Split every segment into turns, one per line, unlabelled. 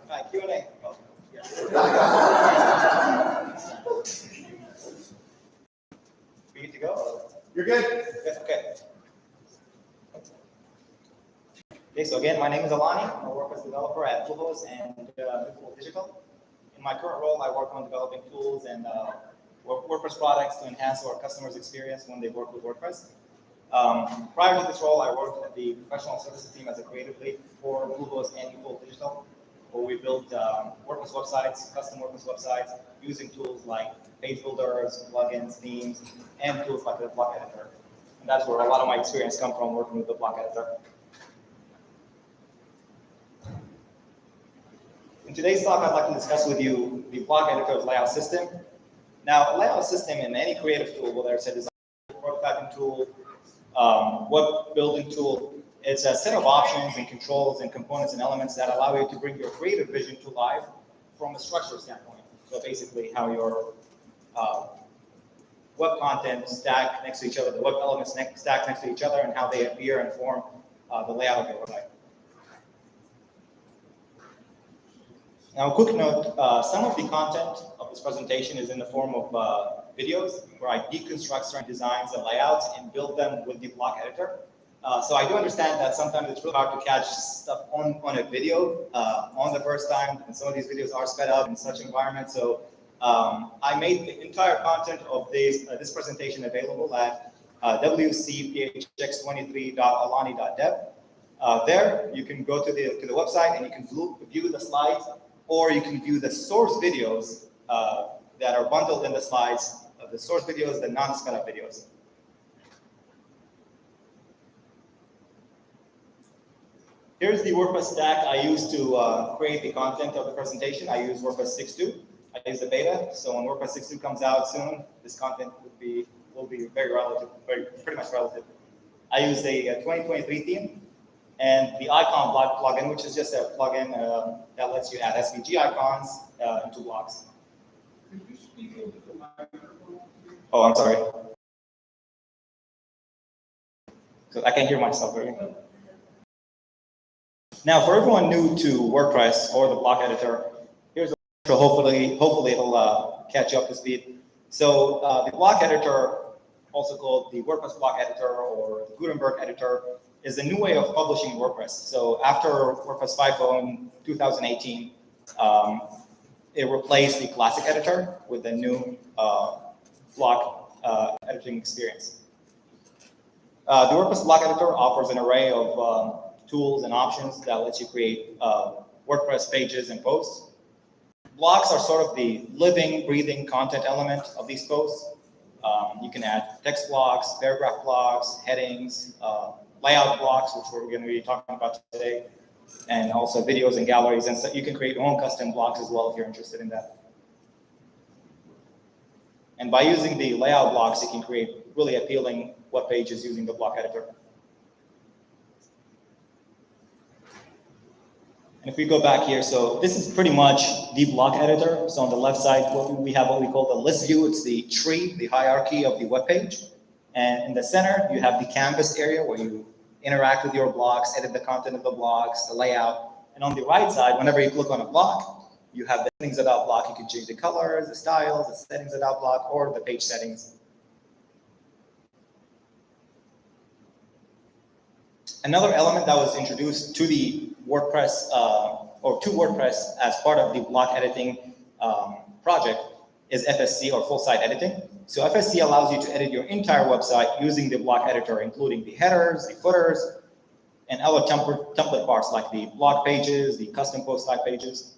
right, Q&A. Oh, yeah. We need to go?
You're good.
Yeah, okay. Okay, so again, my name is Alani. I'm a WordPress developer at Bluehost and Beautiful Digital. In my current role, I work on developing tools and WordPress products to enhance our customers' experience when they work with WordPress. Prior to this role, I worked at the professional services team as a creative lead for Bluehost and Beautiful Digital, where we built WordPress websites, custom WordPress websites, using tools like page builders, plugins, themes, and tools like the block editor. And that's where a lot of my experience comes from, working with the block editor. In today's talk, I'd like to discuss with you the block editor's layout system. Now, a layout system in any creative tool, whether it's a design prototyping tool, web building tool, it's a set of options and controls and components and elements that allow you to bring your creative vision to life from a structure standpoint. So basically how your web content stack next to each other, the web elements stack next to each other, and how they appear and form the layout of your website. Now, a quick note, some of the content of this presentation is in the form of videos where I deconstruct certain designs and layouts and build them with the block editor. So I do understand that sometimes it's really hard to catch stuff on a video on the first time, and some of these videos are sped up in such environments. So I made the entire content of this presentation available at wcphx23.alani.dev. There, you can go to the website and you can view the slides, or you can view the source videos that are bundled in the slides, the source videos, the non-sped up videos. Here's the WordPress stack I use to create the content of the presentation. I use WordPress 6.2. I use the beta, so when WordPress 6.2 comes out soon, this content will be very relative, pretty much relative. I use the 2023 theme and the icon block plugin, which is just a plugin that lets you add SVG icons into blocks.
Could you speak into the microphone?
Oh, I'm sorry. So I can't hear myself very well. Now, for everyone new to WordPress or the block editor, here's a so hopefully it'll catch you up to speed. So the block editor, also called the WordPress block editor or the Gutenberg editor, is a new way of publishing WordPress. So after WordPress 5.0 in 2018, it replaced the classic editor with a new block editing experience. The WordPress block editor offers an array of tools and options that lets you create WordPress pages and posts. Blocks are sort of the living, breathing content element of these posts. You can add text blocks, paragraph blocks, headings, layout blocks, which we're going to be talking about today, and also videos and galleries. And so you can create your own custom blocks as well if you're interested in that. And by using the layout blocks, you can create really appealing web pages using the block editor. And if we go back here, so this is pretty much the block editor. So on the left side, we have what we call the list view. It's the tree, the hierarchy of the web page. And in the center, you have the canvas area where you interact with your blocks, edit the content of the blocks, the layout. And on the right side, whenever you click on a block, you have the settings about block. You can change the colors, the styles, the settings about block, or the page settings. Another element that was introduced to the WordPress or to WordPress as part of the block editing project is FSC, or full site editing. So FSC allows you to edit your entire website using the block editor, including the headers, the footers, and other template parts like the blog pages, the custom post type pages.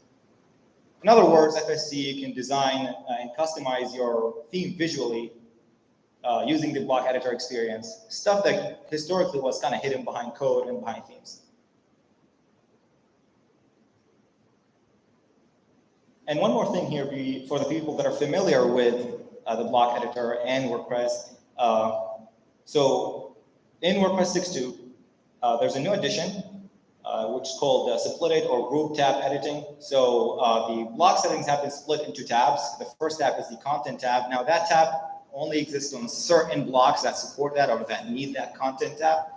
In other words, FSC can design and customize your theme visually using the block editor experience, stuff that historically was kind of hidden behind code and behind themes. And one more thing here for the people that are familiar with the block editor and WordPress. So in WordPress 6.2, there's a new addition, which is called splitted or group tab editing. So the block settings have been split into tabs. The first tab is the content tab. Now that tab only exists on certain blocks that support that or that need that content tab.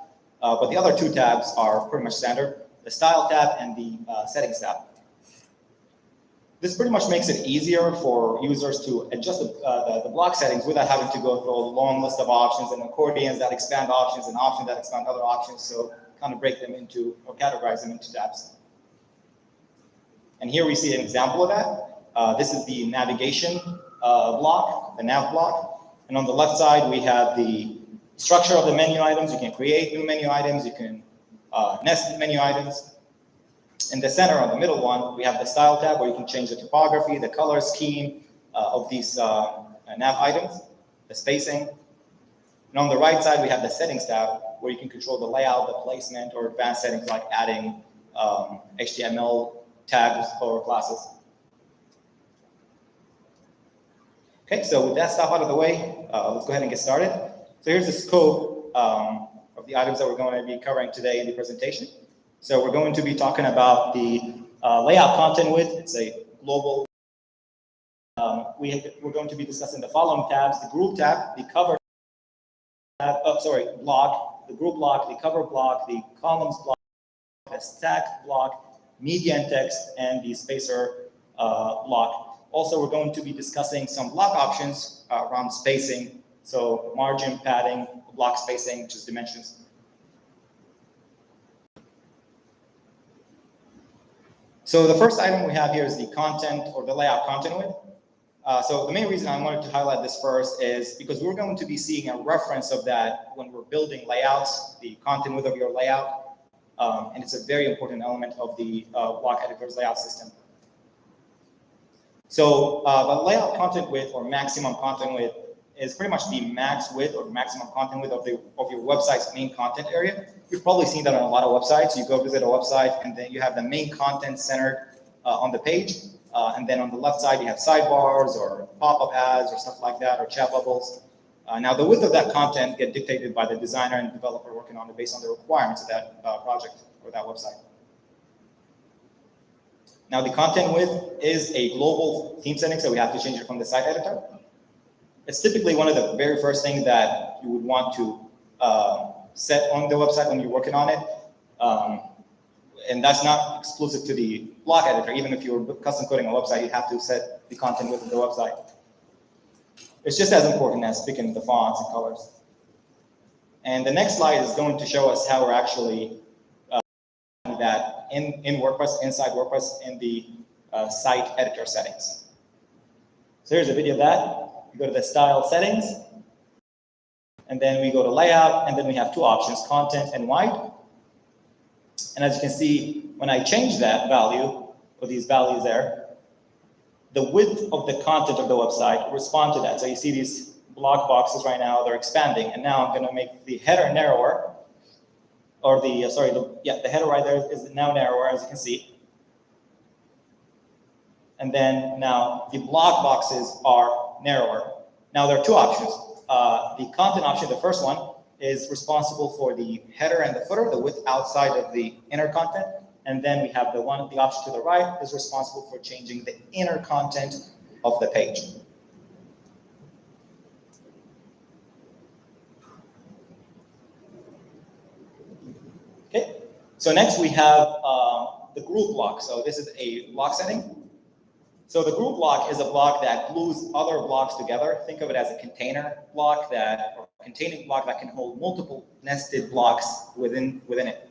But the other two tabs are pretty much standard, the style tab and the settings tab. This pretty much makes it easier for users to adjust the block settings without having to go through a long list of options and accordions that expand options and options that expand other options. So kind of break them into or categorize them into tabs. And here we see an example of that. This is the navigation block, the nav block. And on the left side, we have the structure of the menu items. You can create new menu items. You can nest menu items. In the center, on the middle one, we have the style tab where you can change the typography, the color scheme of these nav items, the spacing. And on the right side, we have the settings tab where you can control the layout, the placement, or advanced settings like adding HTML tags or classes. Okay, so with that stuff out of the way, let's go ahead and get started. So here's the scope of the items that we're going to be covering today in the presentation. So we're going to be talking about the layout content width. It's a global. We're going to be discussing the following tabs: the group tab, the cover tab, block, the group block, the cover block, the columns block, the stack block, media and text, and the spacer block. Also, we're going to be discussing some block options around spacing. So margin, padding, block spacing, which is dimensions. So the first item we have here is the content or the layout content width. So the main reason I wanted to highlight this first is because we're going to be seeing a reference of that when we're building layouts, the content width of your layout. And it's a very important element of the block editor's layout system. So the layout content width or maximum content width is pretty much the max width or maximum content width of your website's main content area. You've probably seen that on a lot of websites. You go visit a website and then you have the main content centered on the page. And then on the left side, you have sidebars or pop-up ads or stuff like that, or chat bubbles. Now the width of that content get dictated by the designer and developer working on it based on the requirements of that project or that website. Now the content width is a global theme setting, so we have to change it from the site editor. It's typically one of the very first things that you would want to set on the website when you're working on it. And that's not exclusive to the block editor. Even if you're custom coding a website, you have to set the content width of the website. It's just as important as picking the fonts and colors. And the next slide is going to show us how we're actually that in WordPress, inside WordPress, in the site editor settings. So here's a video of that. We go to the style settings, and then we go to layout, and then we have two options, content and wide. And as you can see, when I change that value, or these values there, the width of the content of the website respond to that. So you see these block boxes right now, they're expanding, and now I'm going to make the header narrower, or the header right there is now narrower, as you can see. And then now the block boxes are narrower. Now there are two options. The content option, the first one, is responsible for the header and the footer, the width outside of the inner content. And then we have the option to the right is responsible for changing the inner content of the page. Okay, so next we have the group block. So this is a block setting. So the group block is a block that glues other blocks together. Think of it as a container block or containing block that can hold multiple nested blocks within it.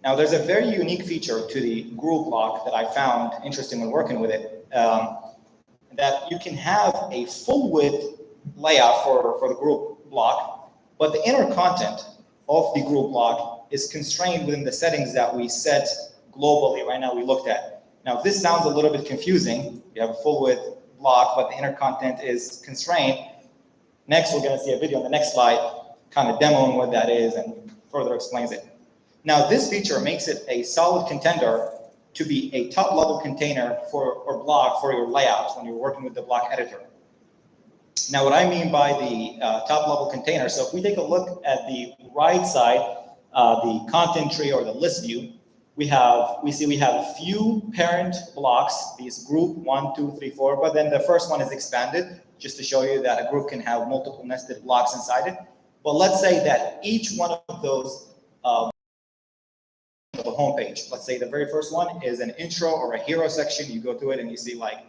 Now there's a very unique feature to the group block that I found interesting when working with it, that you can have a full width layout for the group block, but the inner content of the group block is constrained within the settings that we set globally. Right now we looked at. Now, if this sounds a little bit confusing, you have a full width block, but the inner content is constrained. Next, we're going to see a video on the next slide, kind of demoing what that is and further explains it. Now, this feature makes it a solid contender to be a top-level container or block for your layouts when you're working with the block editor. Now, what I mean by the top-level container, so if we take a look at the right side, the content tree or the list view, we have a few parent blocks, these group 1, 2, 3, 4, but then the first one is expanded just to show you that a group can have multiple nested blocks inside it. But let's say that each one of those home page. Let's say the very first one is an intro or a hero section. You go through it and you see like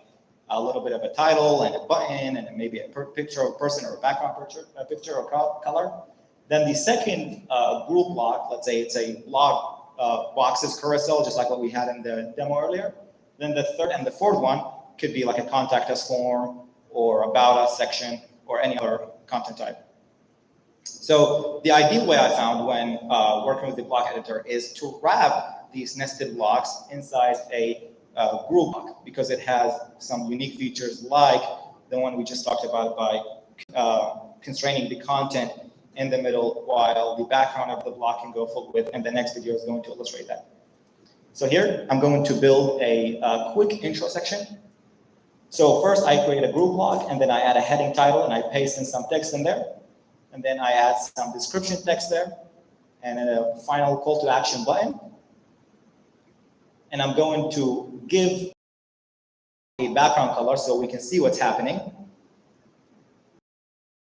a little bit of a title and a button and maybe a picture of a person or a background picture or color. Then the second group block, let's say it's a blog boxes carousel, just like what we had in the demo earlier. Then the third and the fourth one could be like a contact us form or about us section or any other content type. So the ideal way I found when working with the block editor is to wrap these nested blocks inside a group block, because it has some unique features like the one we just talked about by constraining the content in the middle while the background of the block can go full width, and the next video is going to illustrate that. So here I'm going to build a quick intro section. So first I create a group block, and then I add a heading title and I paste in some text in there. And then I add some description text there and a final call to action button. And I'm going to give a background color so we can see what's happening.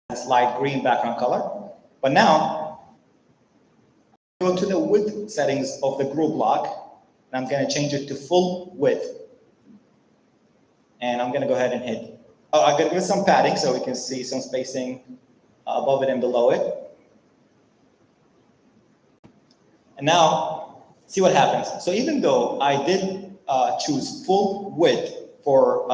This light green background color. But now, go to the width settings of the group block, and I'm going to change it to full width. And I'm going to go ahead and hit. Oh, I'm going to give some padding so we can see some spacing above it and below it. And now, see what happens. So even though I did choose full width for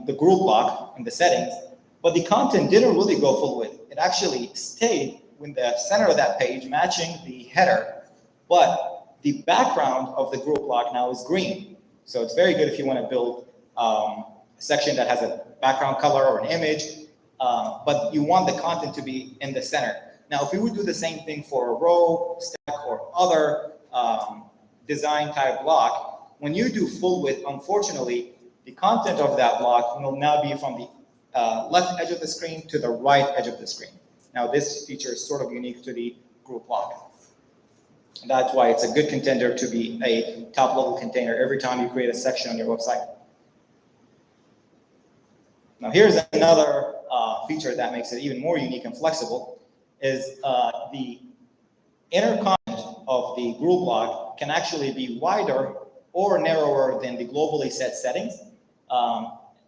the group block in the settings, but the content didn't really go full width. It actually stayed in the center of that page, matching the header, but the background of the group block now is green. So it's very good if you want to build a section that has a background color or an image, but you want the content to be in the center. Now, if we would do the same thing for a row, stack, or other design type block, when you do full width, unfortunately, the content of that block will now be from the left edge of the screen to the right edge of the screen. Now, this feature is sort of unique to the group block. And that's why it's a good contender to be a top-level container every time you create a section on your website. Now, here's another feature that makes it even more unique and flexible, is the inner content of the group block can actually be wider or narrower than the globally set settings.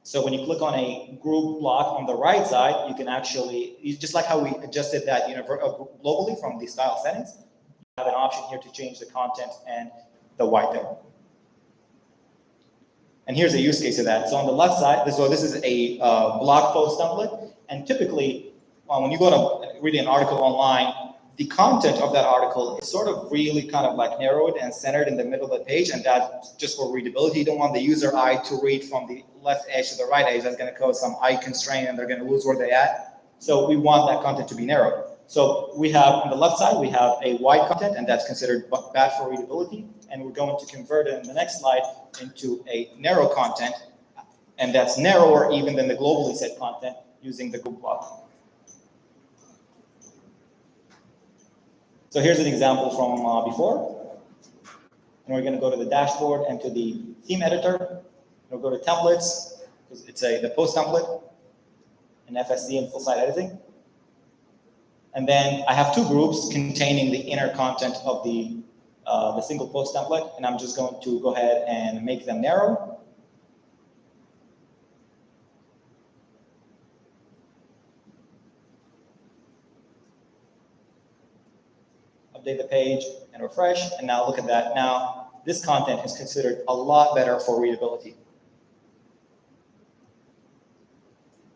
So when you click on a group block on the right side, you can actually, just like how we adjusted that globally from the style settings, you have an option here to change the content and the white there. And here's a use case of that. So on the left side, so this is a blog post template. And typically, when you go to read an article online, the content of that article is sort of really kind of like narrowed and centered in the middle of the page, and that's just for readability. You don't want the user eye to read from the left edge to the right edge. That's going to cause some eye constraint, and they're going to lose where they're at. So we want that content to be narrowed. So we have on the left side, we have a wide content, and that's considered bad for readability. And we're going to convert it in the next slide into a narrow content, and that's narrower even than the globally set content using the group block. So here's an example from before. And we're going to go to the dashboard and to the theme editor. We'll go to templates, because it's the post template, and FSC and full site editing. And then I have two groups containing the inner content of the single post template, and I'm just going to go ahead and make them narrow. Update the page and refresh, and now look at that. Now, this content is considered a lot better for readability.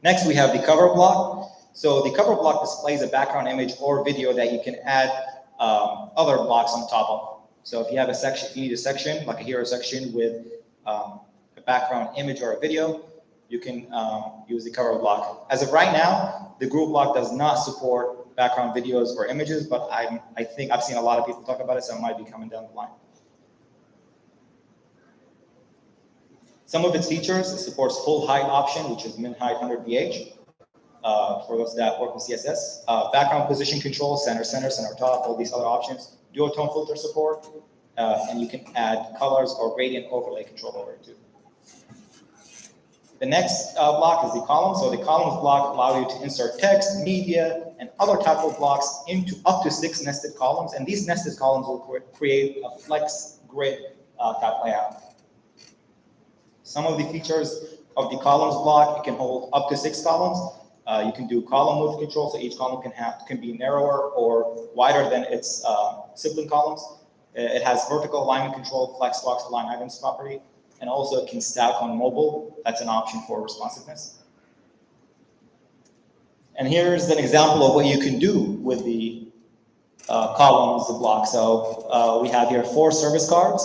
Next, we have the cover block. So the cover block displays a background image or video that you can add other blocks on top of. So if you have a section, if you need a section, like a hero section with a background image or a video, you can use the cover block. As of right now, the group block does not support background videos or images, but I think I've seen a lot of people talk about it, so it might be coming down the line. Some of its features, it supports full height option, which is min height 100 VH, for those that work with CSS. Background position control, center, top, all these other options. Dual tone filter support, and you can add colors or gradient overlay control over it too. The next block is the columns. So the columns block allow you to insert text, media, and other type of blocks into up to 6 nested columns. And these nested columns will create a flex grid type layout. Some of the features of the columns block, it can hold up to 6 columns. You can do column width control, so each column can be narrower or wider than its sibling columns. It has vertical alignment control, flexbox align items property, and also it can stack on mobile. That's an option for responsiveness. And here's an example of what you can do with the columns of block. So we have here 4 service cards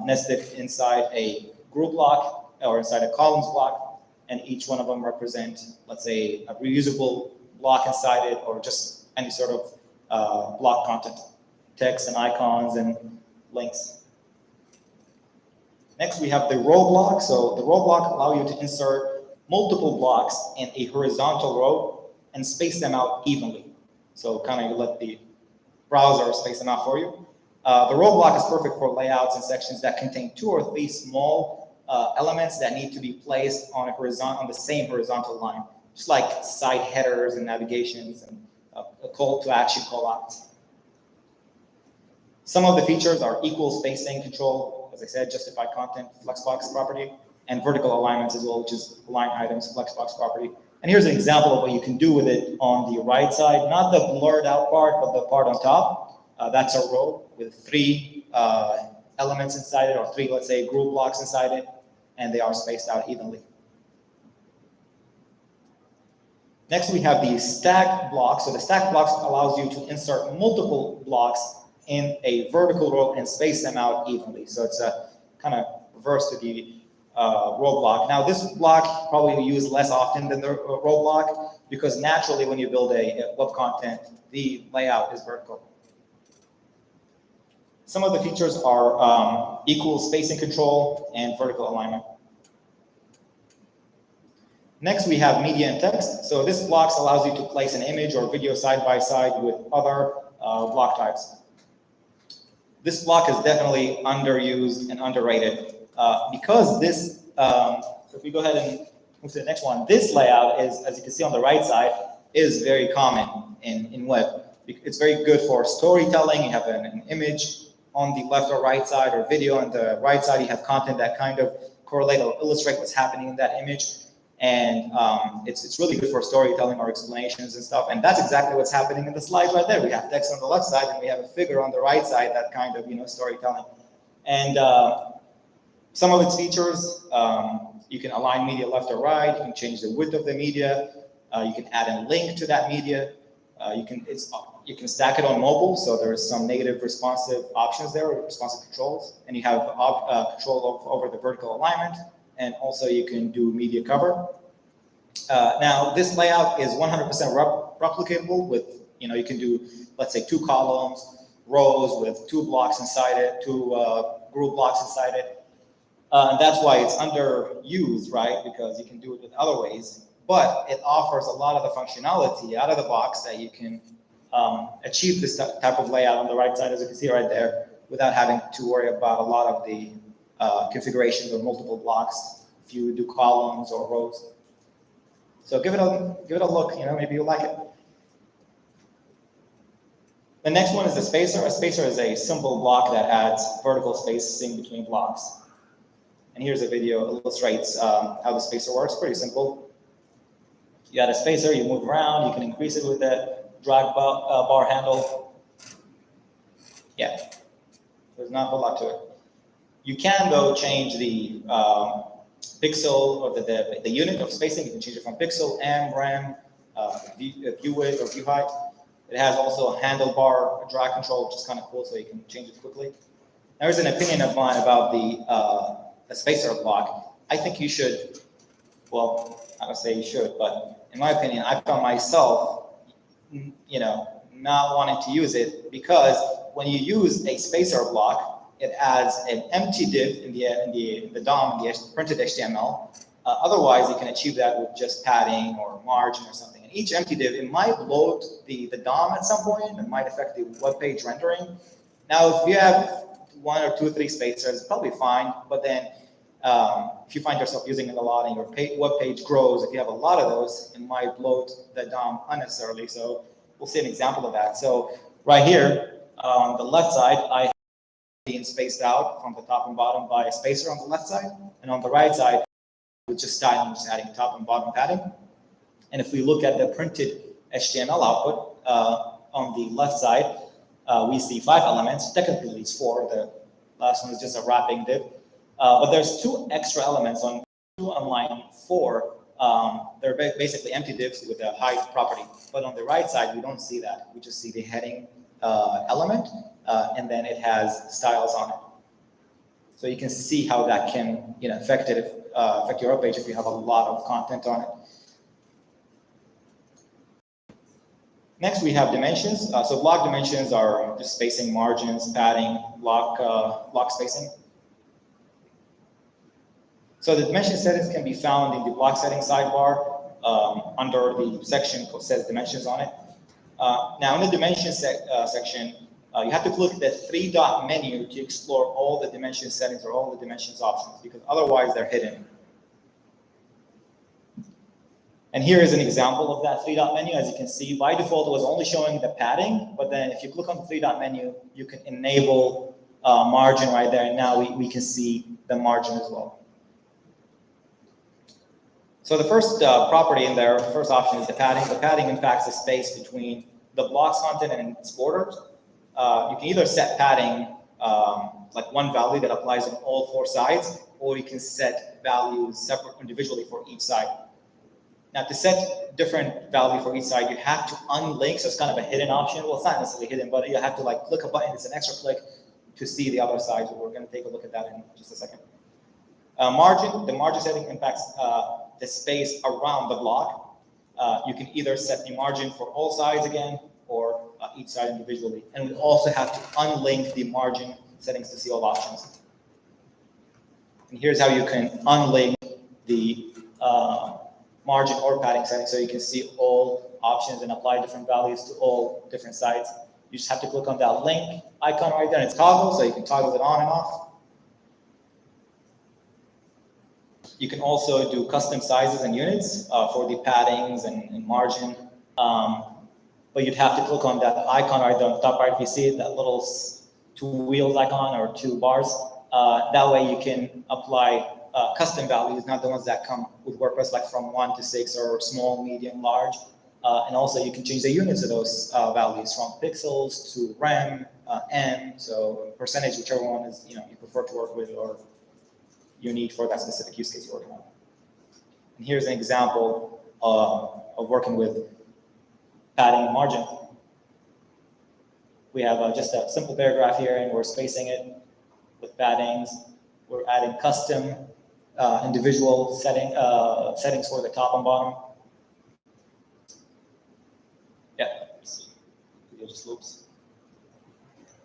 nested inside a group block or inside a columns block, and each one of them represent, let's say, a reusable block inside it, or just any sort of block content, text and icons and links. Next, we have the row block. So the row block allows you to insert multiple blocks in a horizontal row and space them out evenly. So kind of let the browser space them out for you. The row block is perfect for layouts and sections that contain 2 or 3 small elements that need to be placed on the same horizontal line, just like site headers and navigations and a call to action call outs. Some of the features are equal spacing control, as I said, justified content, flexbox property, and vertical alignments as well, which is align items, flexbox property. And here's an example of what you can do with it on the right side, not the blurred out part, but the part on top. That's a row with 3 elements inside it, or 3, let's say, group blocks inside it, and they are spaced out evenly. Next, we have the stack block. So the stack blocks allows you to insert multiple blocks in a vertical row and space them out evenly. So it's a kind of reverse to the row block. Now, this block probably you use less often than the row block, because naturally when you build a web content, the layout is vertical. Some of the features are equal spacing control and vertical alignment. Next, we have media and text. So this block allows you to place an image or video side by side with other block types. This block is definitely underused and underrated because this, so if we go ahead and move to the next one, this layout is, as you can see on the right side, is very common in web. It's very good for storytelling. You have an image on the left or right side, or video on the right side. You have content that kind of correlate or illustrate what's happening in that image. And it's really good for storytelling or explanations and stuff. And that's exactly what's happening in the slide right there. We have text on the left side and we have a figure on the right side, that kind of, storytelling. And some of its features, you can align media left or right. You can change the width of the media. You can add a link to that media. You can stack it on mobile, so there's some native responsive options there, responsive controls, and you have control over the vertical alignment, and also you can do media cover. Now, this layout is 100% replicable with, you can do, let's say, 2 columns, rows with 2 blocks inside it, 2 group blocks inside it. And that's why it's underused, right? Because you can do it with other ways, but it offers a lot of the functionality out of the box that you can achieve this type of layout on the right side, as you can see right there, without having to worry about a lot of the configurations of multiple blocks if you do columns or rows. So give it a look. Maybe you'll like it. The next one is a spacer. A spacer is a simple block that adds vertical spacing between blocks. And here's a video that illustrates how the spacer works. Pretty simple. You add a spacer, you move around, you can increase it with the drag bar handle. Yeah, there's not a whole lot to it. You can, though, change the pixel or the unit of spacing. You can change it from pixel, rem, view width or view height. It has also a handlebar drag control, which is kind of cool, so you can change it quickly. There's an opinion of mine about the spacer block. I think you should, well, I don't say you should, but in my opinion, I found myself, not wanting to use it, because when you use a spacer block, it adds an empty div in the DOM, in the printed HTML. Otherwise, you can achieve that with just padding or margin or something. And each empty div, it might load the DOM at some point. It might affect the web page rendering. Now, if you have 1 or 2 or 3 spacers, it's probably fine. But then if you find yourself using it a lot and your web page grows, if you have a lot of those, it might bloat the DOM unnecessarily. So we'll see an example of that. So right here, on the left side, I being spaced out from the top and bottom by a spacer on the left side, and on the right side, with just styling, just adding top and bottom padding. And if we look at the printed HTML output on the left side, we see 5 elements. Technically, it's 4. The last one is just a wrapping div. But there's 2 extra elements on line 4. They're basically empty divs with a height property. But on the right side, we don't see that. We just see the heading element, and then it has styles on it. So you can see how that can affect your web page if you have a lot of content on it. Next, we have dimensions. So block dimensions are just spacing, margins, padding, block spacing. So the dimension settings can be found in the block settings sidebar under the section that says dimensions on it. Now, in the dimensions section, you have to click the 3-dot menu to explore all the dimension settings or all the dimensions options, because otherwise they're hidden. And here is an example of that 3-dot menu. As you can see, by default, it was only showing the padding, but then if you click on the 3-dot menu, you can enable margin right there, and now we can see the margin as well. So the first property in there, the first option is the padding. The padding impacts the space between the block's content and its borders. You can either set padding like one value that applies on all 4 sides, or you can set values separate individually for each side. Now, to set different value for each side, you have to unlink. So it's kind of a hidden option. Well, it's not necessarily hidden, but you have to click a button. It's an extra click to see the other side. So we're going to take a look at that in just a second. Margin. The margin setting impacts the space around the block. You can either set the margin for all sides again, or each side individually. And we also have to unlink the margin settings to see all options. And here's how you can unlink the margin or padding settings, so you can see all options and apply different values to all different sides. You just have to click on that link icon right there, and it's toggle, so you can toggle it on and off. You can also do custom sizes and units for the paddings and margin. But you'd have to click on that icon right there on the top right. If you see it, that little 2 wheels icon or 2 bars, that way you can apply custom values, not the ones that come with WordPress, like from 1 to 6 or small, medium, large. And also you can change the units of those values from pixels to rem, m, so percentage, whichever one is you prefer to work with or you need for that specific use case you're working on. And here's an example of working with padding and margin. We have just a simple paragraph here, and we're spacing it with paddings. We're adding custom individual settings for the top and bottom. Yeah, video just loops.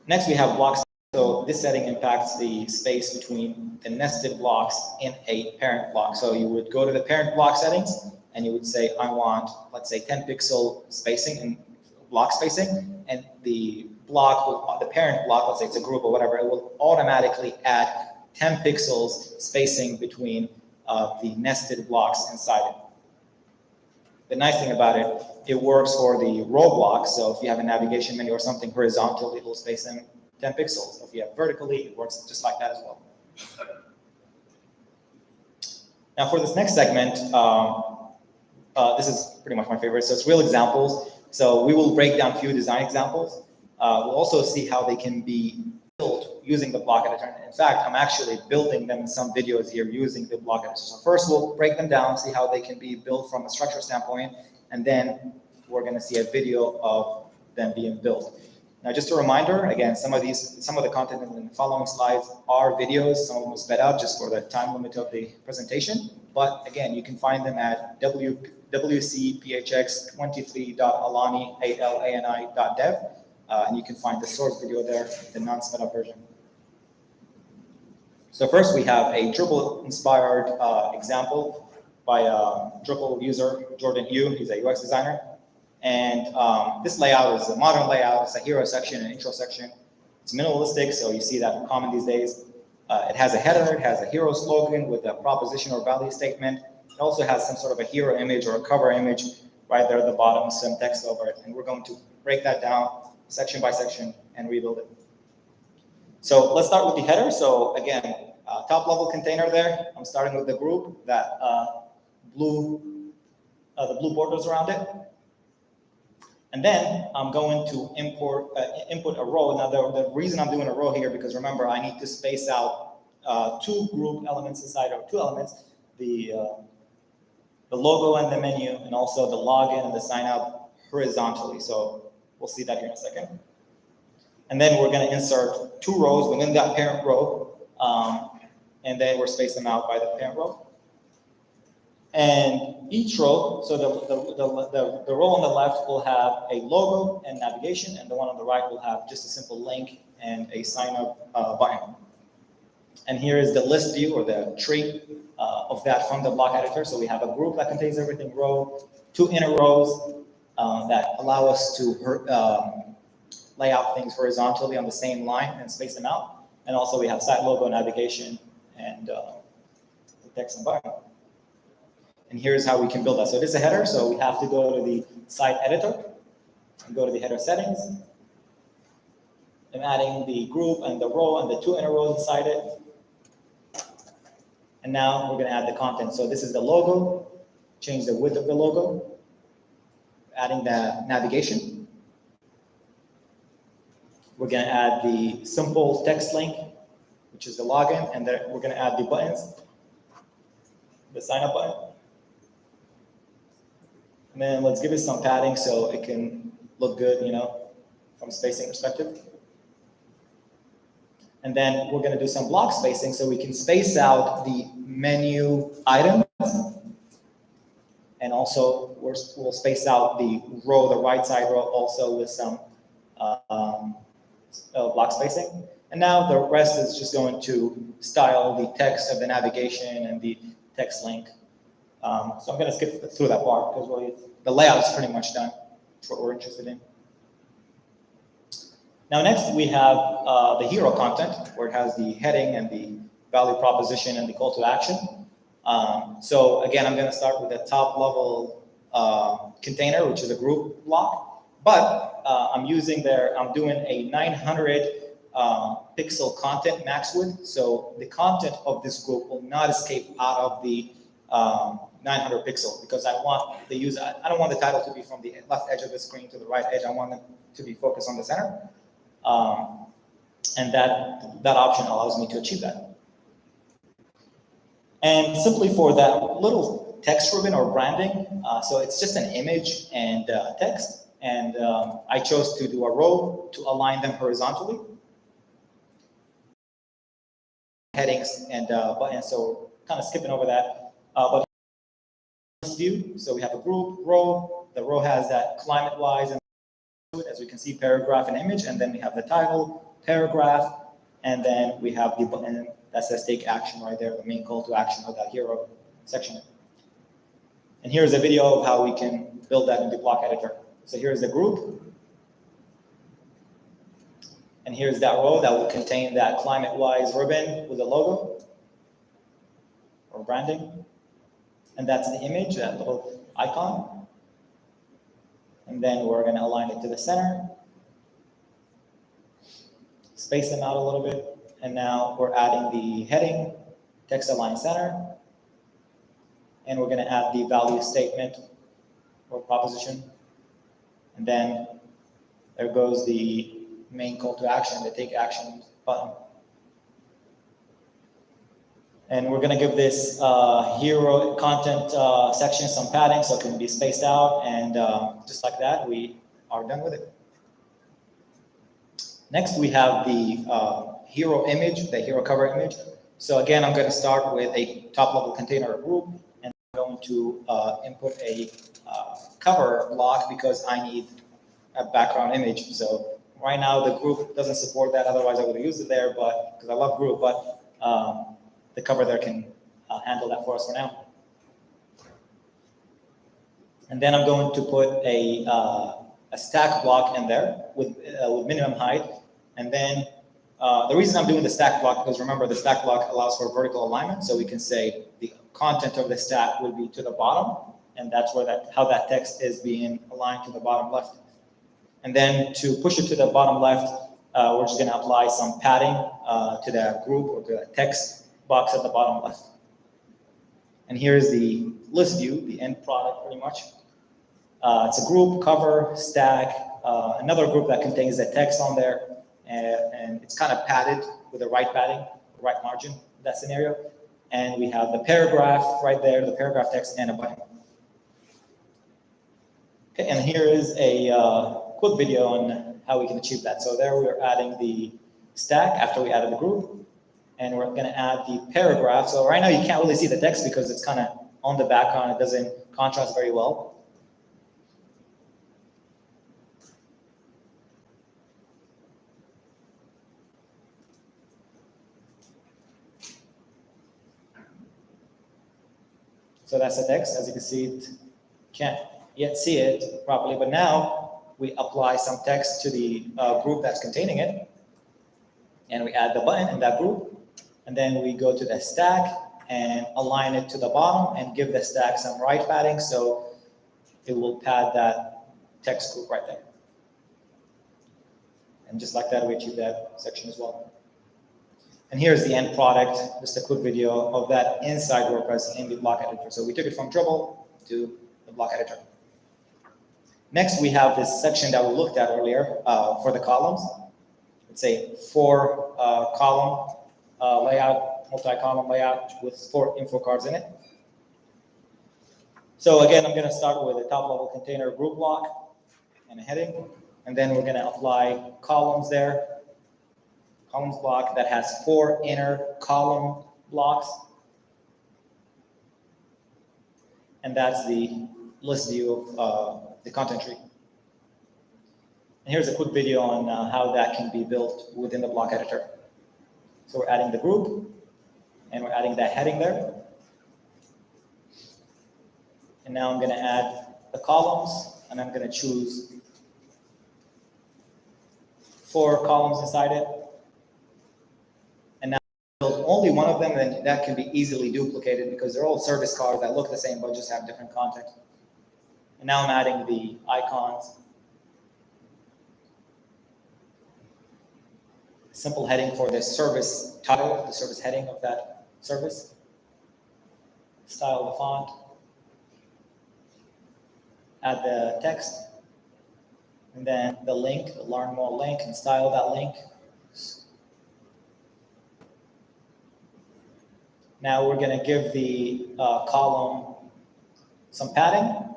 Next, we have blocks. So this setting impacts the space between the nested blocks in a parent block. So you would go to the parent block settings, and you would say, I want, let's say, 10 pixel spacing and block spacing, and the block, the parent block, let's say it's a group or whatever, it will automatically add 10 pixels spacing between the nested blocks inside it. The nice thing about it, it works for the row blocks. So if you have a navigation menu or something horizontally, it will space them 10 pixels. If you have vertically, it works just like that as well. Now for this next segment, this is pretty much my favorite. So it's real examples. So we will break down a few design examples. We'll also see how they can be built using the block editor. In fact, I'm actually building them in some videos here using the block editor. So first we'll break them down, see how they can be built from a structure standpoint, and then we're going to see a video of them being built. Now, just a reminder, again, some of the content in the following slides are videos. Some of them will sped up just for the time limit of the presentation. But again, you can find them at wcphx23.alani.dev. And you can find the source video there, the non-sped up version. So first, we have a Drupal-inspired example by a Drupal user, Jordan Yu. He's a UX designer. And this layout is a modern layout. It's a hero section and intro section. It's minimalistic, so you see that common these days. It has a header. It has a hero slogan with a proposition or value statement. It also has some sort of a hero image or a cover image right there at the bottom, some text over it. And we're going to break that down section by section and rebuild it. So let's start with the header. So again, top level container there. I'm starting with the group, that the blue borders around it. And then I'm going to input a row. Now the reason I'm doing a row here, because remember, I need to space out two group elements inside, or two elements, the logo and the menu, and also the login and the sign up horizontally. So we'll see that here in a second. And then we're going to insert two rows within that parent row, and then we're spacing them out by the parent row. And each row, so the row on the left will have a logo and navigation, and the one on the right will have just a simple link and a sign up button. And here is the list view, or the tree of that from the block editor. So we have a group that contains everything, row, two inner rows that allow us to lay out things horizontally on the same line and space them out. And also we have site logo, navigation, and the text and button. And here's how we can build that. So this is a header, so we have to go to the site editor and go to the header settings. I'm adding the group and the row and the two inner rows inside it. And now we're going to add the content. So this is the logo, change the width of the logo, adding the navigation. We're going to add the simple text link, which is the login, and then we're going to add the buttons, the sign up button. And then let's give it some padding so it can look good, from a spacing perspective. And then we're going to do some block spacing so we can space out the menu items. And also we'll space out the row, the right side row, also with some block spacing. And now the rest is just going to style the text of the navigation and the text link. So I'm going to skip through that part because the layout is pretty much done. That's what we're interested in. Now next we have the hero content, where it has the heading and the value proposition and the call to action. So again, I'm going to start with the top level container, which is a group block. But I'm doing a 900 pixel content max width. So the content of this group will not escape out of the 900 pixel, because I don't want the title to be from the left edge of the screen to the right edge. I want it to be focused on the center. And that option allows me to achieve that. And simply for that little text ribbon or branding, so it's just an image and text. And I chose to do a row to align them horizontally. Headings and buttons, so kind of skipping over that. But view, so we have a group, row. The row has that climate-wise, and as we can see, paragraph and image, and then we have the title, paragraph, and then we have the button that says take action right there, the main call to action of that hero section. And here's a video of how we can build that in the block editor. So here's the group, and here's that row that will contain that climate-wise ribbon with the logo or branding. And that's the image, that little icon. And then we're going to align it to the center, space them out a little bit. And now we're adding the heading, text align center. And we're going to add the value statement or proposition. And then there goes the main call to action, the take action button. And we're going to give this hero content section some padding so it can be spaced out. And just like that, we are done with it. Next, we have the hero image, the hero cover image. So again, I'm going to start with a top-level container group, and I'm going to input a cover block because I need a background image. So right now, the group doesn't support that. Otherwise, I would have used it there, but because I love group, but the cover there can handle that for us for now. And then I'm going to put a stack block in there with minimum height. And then the reason I'm doing the stack block, because remember the stack block allows for vertical alignment. So we can say the content of the stack will be to the bottom. And that's where how that text is being aligned to the bottom left. And then to push it to the bottom left, we're just going to apply some padding to the group or to the text box at the bottom left. And here's the list view, the end product pretty much. It's a group, cover, stack, another group that contains the text on there, and it's kind of padded with the right padding, right margin in that scenario. And we have the paragraph right there, the paragraph text, and a button. Okay, and here is a quick video on how we can achieve that. So there we're adding the stack after we added the group, and we're going to add the paragraph. So right now you can't really see the text because it's kind of on the background. It doesn't contrast very well. So that's the text. As you can see, it can't yet see it properly, but now we apply some text to the group that's containing it, and we add the button in that group, and then we go to the stack and align it to the bottom and give the stack some right padding so it will pad that text group right there. And just like that, we achieve that section as well. And here's the end product, just a quick video of that inside WordPress in the block editor. So we took it from Dribble to the block editor. Next, we have this section that we looked at earlier for the columns. It's a 4-column layout, multi-column layout with 4 info cards in it. So again, I'm going to start with a top-level container group block and a heading, and then we're going to apply columns there. Columns block that has 4 inner column blocks. And that's the list view of the content tree. And here's a quick video on how that can be built within the block editor. So we're adding the group, and we're adding that heading there. And now I'm going to add the columns, and I'm going to choose 4 columns inside it. Only one of them, and that can be easily duplicated because they're all service cards that look the same but just have different content. And now I'm adding the icons. Simple heading for the service title, the service heading of that service. Style the font. Add the text. And then the link, the learn more link, and style that link. Now we're going to give the column some padding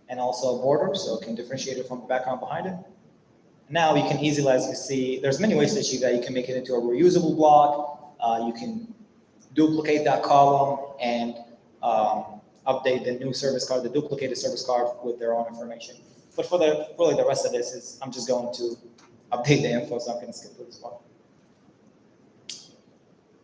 and also a border so it can differentiate it from the background behind it. Now you can easily, as you see, there's many ways to achieve that. You can make it into a reusable block. You can duplicate that column and update the new service card, the duplicated service card with their own information. But for really the rest of this is, I'm just going to update the info, so I'm going to skip through this part.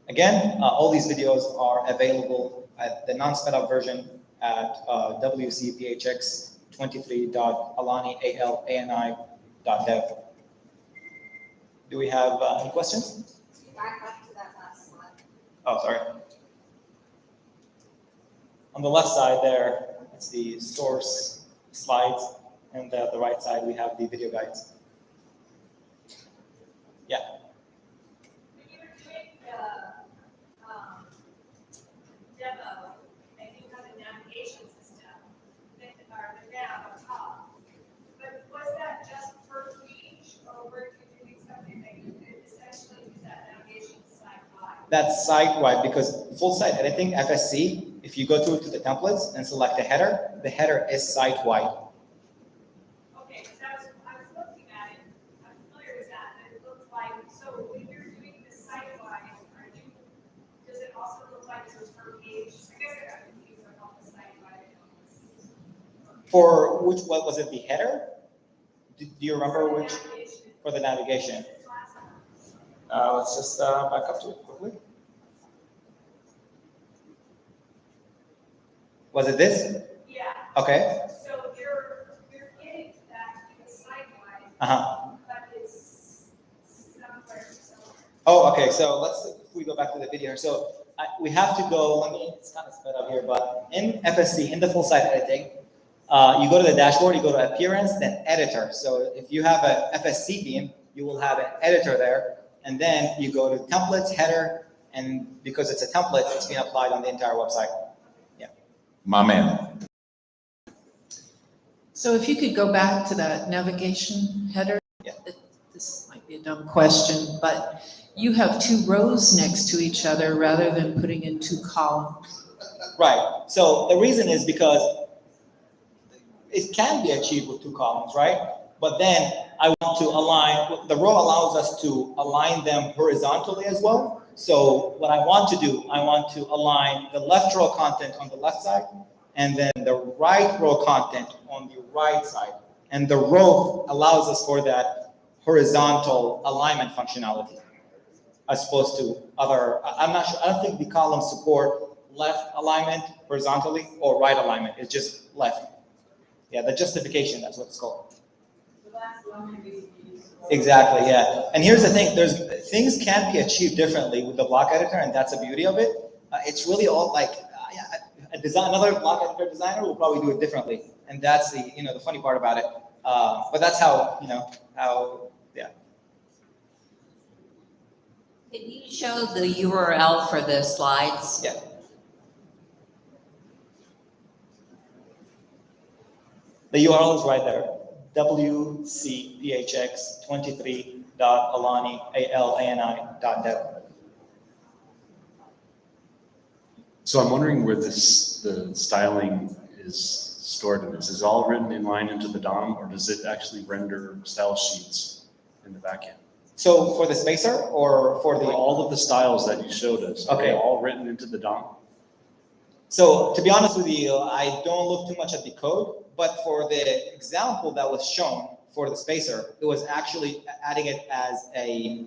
Again, all these videos are available at the non-sped up version at wcphx23.alani.dev. Do we have any questions?
Back up to that last slide.
Oh, sorry. On the left side there, it's the source slides, and the right side we have the video guides. Yeah.
When you were doing the demo, and you had a navigation system, the nav on top, but was that just per page, or were you doing something that you could essentially use that navigation site-wide?
That's site-wide because full site editing, FSC, if you go through to the templates and select the header is site-wide.
Okay, because I was looking at it, I'm familiar with that, and it looked like, so when you're doing this site-wide, does it also look like it's per page? I guess I got confused on all the site-wide.
For which, what was it, the header? Do you remember which? For the navigation. Let's just back up to it quickly. Was it this?
Yeah.
Okay.
So you're getting that in the site-wide, but it's somewhere.
Oh, okay. So if we go back to the video here. So we have to go, it's kind of sped up here, but in FSC, in the full site editing, you go to the dashboard, you go to appearance, then editor. So if you have a FSC theme, you will have an editor there, and then you go to templates, header, and because it's a template, it's being applied on the entire website. Yeah.
My man.
So if you could go back to that navigation header.
Yeah.
This might be a dumb question, but you have two rows next to each other rather than putting in two columns.
Right. So the reason is because it can be achieved with two columns, right? But then I want to align, the row allows us to align them horizontally as well. So what I want to do, I want to align the left row content on the left side, and then the right row content on the right side. And the row allows us for that horizontal alignment functionality, as opposed to other, I'm not sure, I don't think the columns support left alignment horizontally or right alignment, it's just left. Yeah, the justification, that's what it's called. Exactly, yeah. And here's the thing, things can be achieved differently with the block editor, and that's the beauty of it. It's really all like, another block editor designer will probably do it differently. And that's the, the funny part about it. But that's how, yeah.
Can you show the URL for the slides?
Yeah. The URL is right there. wcphx23.alani.dev.
So I'm wondering where the styling is stored in this. Is it all written in line into the DOM, or does it actually render style sheets in the backend?
So for the spacer or for the...
For all of the styles that you showed us, are they all written into the DOM?
So to be honest with you, I don't look too much at the code, but for the example that was shown for the spacer, it was actually adding it as a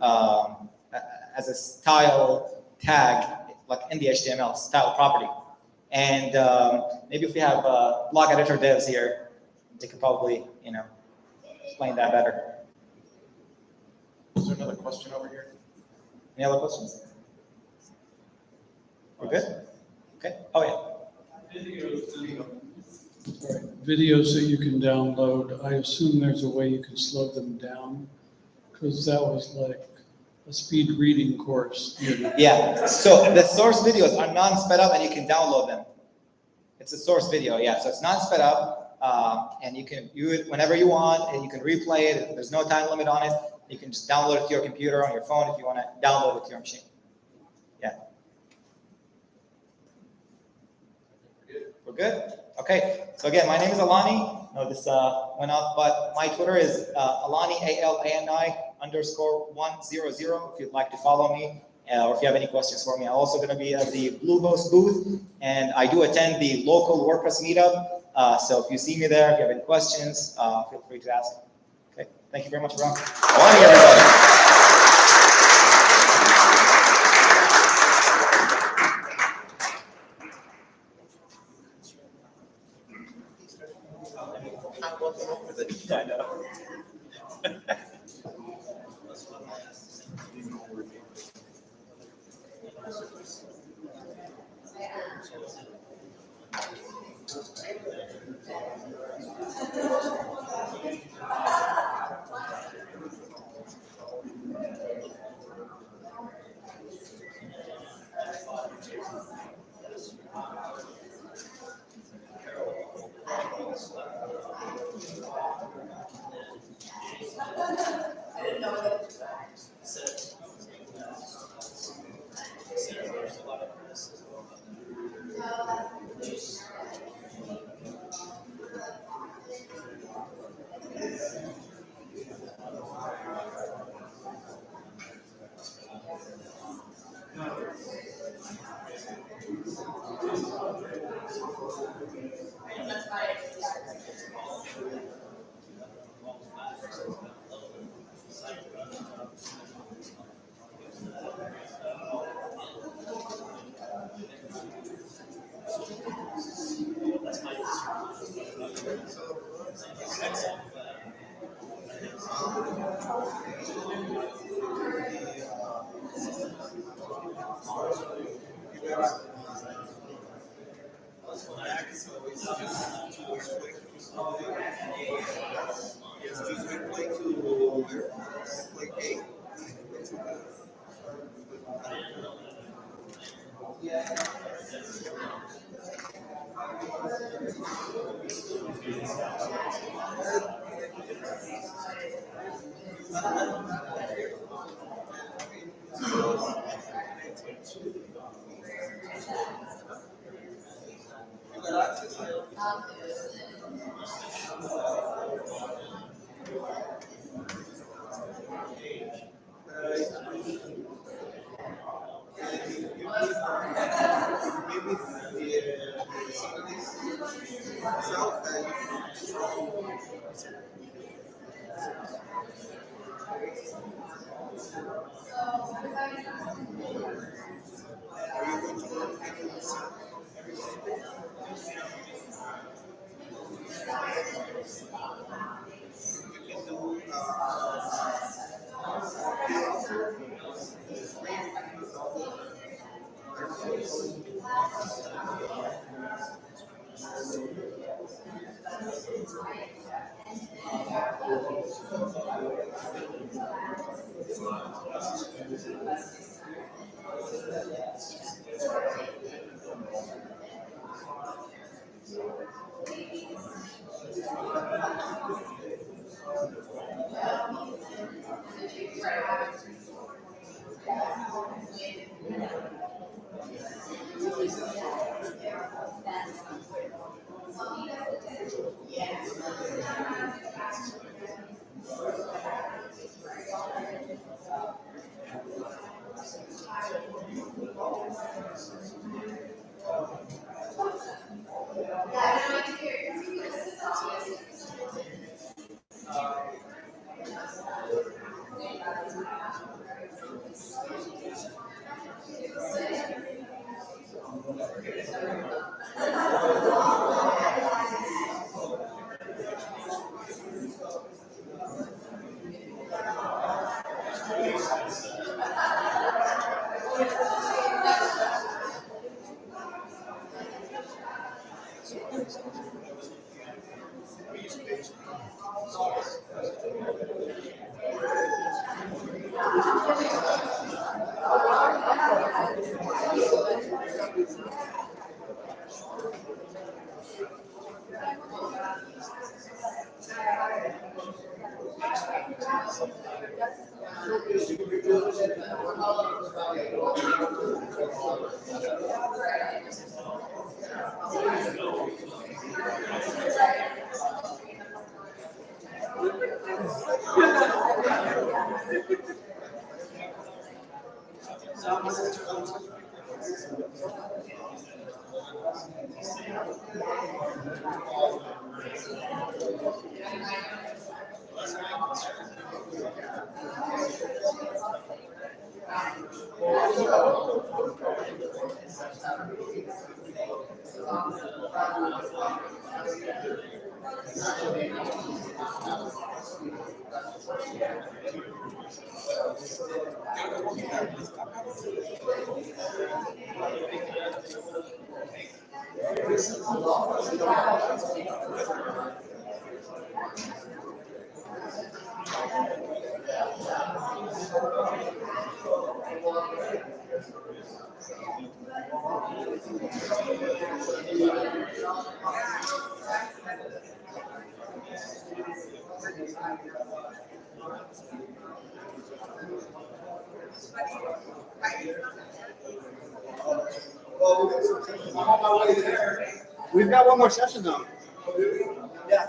style tag, like in the HTML style property. And maybe if we have block editor devs here, they could probably, explain that better.
Is there another question over here?
Any other questions? We're good? Okay. Oh, yeah.
Videos that you can download, I assume there's a way you can slow them down, because that was like a speed reading course.
Yeah. So the source videos are non-sped up, and you can download them. It's a source video, yeah. So it's not sped up, and you can view it whenever you want, and you can replay it. There's no time limit on it. You can just download it to your computer on your phone if you want to download it to your machine. Yeah. We're good? Okay. So again, my name is Alani. No, this went off, but my Twitter is Alani, ALANI_100. If you'd like to follow me, or if you have any questions for me. I'm also going to be at the Bluehost booth, and I do attend the local WordPress meetup. So if you see me there, if you have any questions, feel free to ask. Okay. Thank you very much, everyone.
Alani, everybody.
I know.
Play
We've got one more session though. Yeah.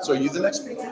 So are you the next speaker?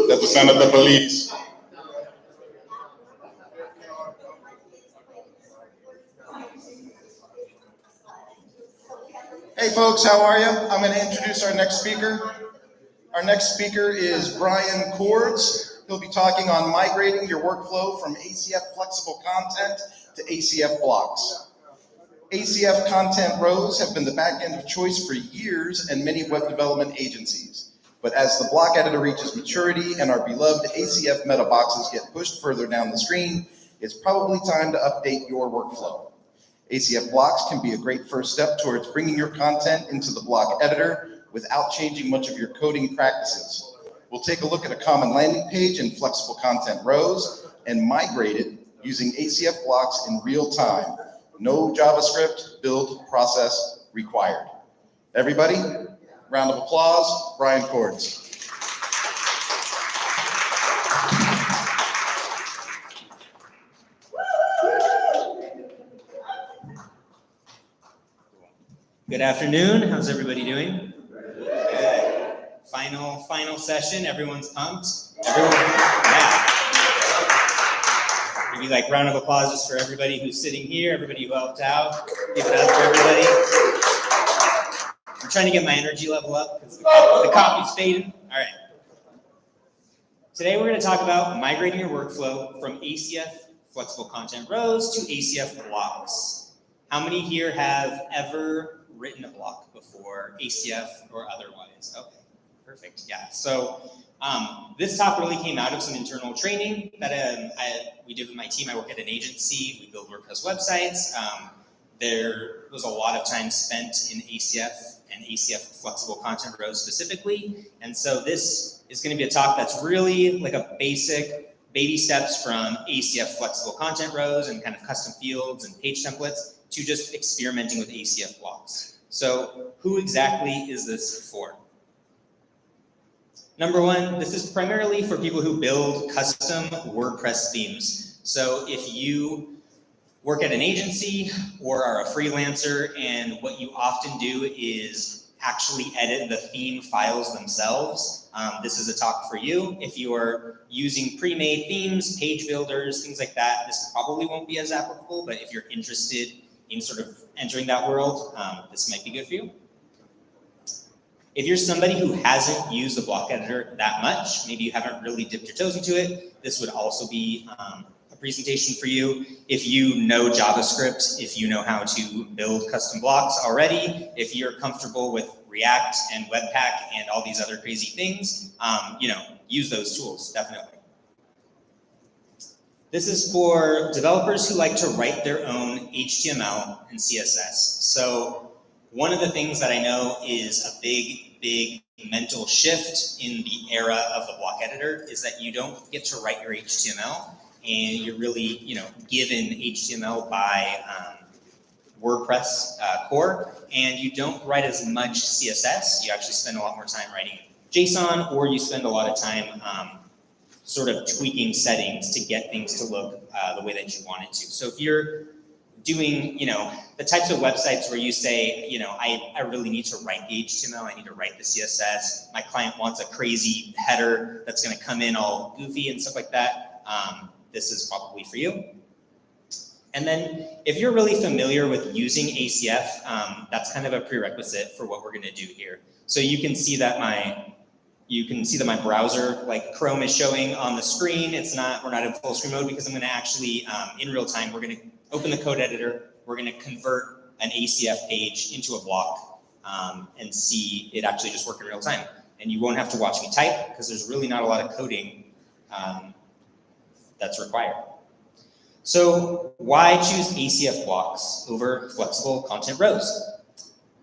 That's the sound of the police. Hey folks, how are you? I'm going to introduce our next speaker. Our next speaker is Brian Cords. He'll be talking on migrating your workflow from ACF flexible content to ACF blocks. ACF content rows have been the back end of choice for years and many web development agencies. But as the block editor reaches maturity and our beloved ACF meta boxes get pushed further down the screen, it's probably time to update your workflow. ACF blocks can be a great first step towards bringing your content into the block editor without changing much of your coding practices. We'll take a look at a common landing page in flexible content rows and migrate it using ACF blocks in real time. No JavaScript build process required. Everybody, round of applause, Brian Cords.
Good afternoon. How's everybody doing? Good. Final session. Everyone's pumped. Everyone, yeah. Maybe like round of applause just for everybody who's sitting here, everybody who helped out. Give it up for everybody. I'm trying to get my energy level up because the coffee's fading. All right. Today we're going to talk about migrating your workflow from ACF flexible content rows to ACF blocks. How many here have ever written a block before, ACF or otherwise? Okay, perfect. Yeah. So this talk really came out of some internal training that we did with my team. I work at an agency. We build WordPress websites. There was a lot of time spent in ACF and ACF flexible content rows specifically. And so this is going to be a talk that's really like a basic baby steps from ACF flexible content rows and kind of custom fields and page templates to just experimenting with ACF blocks. So who exactly is this for? Number one, this is primarily for people who build custom WordPress themes. So if you work at an agency or are a freelancer and what you often do is actually edit the theme files themselves, this is a talk for you. If you are using pre-made themes, page builders, things like that, this probably won't be as applicable, but if you're interested in sort of entering that world, this might be good for you. If you're somebody who hasn't used the block editor that much, maybe you haven't really dipped your toes into it, this would also be a presentation for you. If you know JavaScript, if you know how to build custom blocks already, if you're comfortable with React and Webpack and all these other crazy things, use those tools, definitely. This is for developers who like to write their own HTML and CSS. So one of the things that I know is a big mental shift in the era of the block editor is that you don't get to write your HTML, and you're really, given HTML by WordPress core, and you don't write as much CSS. You actually spend a lot more time writing JSON, or you spend a lot of time sort of tweaking settings to get things to look the way that you want it to. So if you're doing, the types of websites where you say, I really need to write the HTML, I need to write the CSS, my client wants a crazy header that's going to come in all goofy and stuff like that, this is probably for you. And then if you're really familiar with using ACF, that's kind of a prerequisite for what we're going to do here. So you can see that my browser, like Chrome, is showing on the screen. We're not in full screen mode because I'm going to actually, in real time, we're going to open the code editor. We're going to convert an ACF page into a block and see it actually just work in real time. And you won't have to watch me type because there's really not a lot of coding that's required. So why choose ACF blocks over flexible content rows?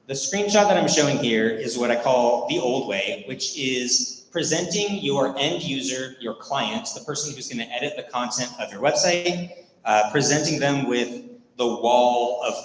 The screenshot that I'm showing here is what I call the old way, which is presenting your end user, your client, the person who's going to edit the content of your website, presenting them with the wall of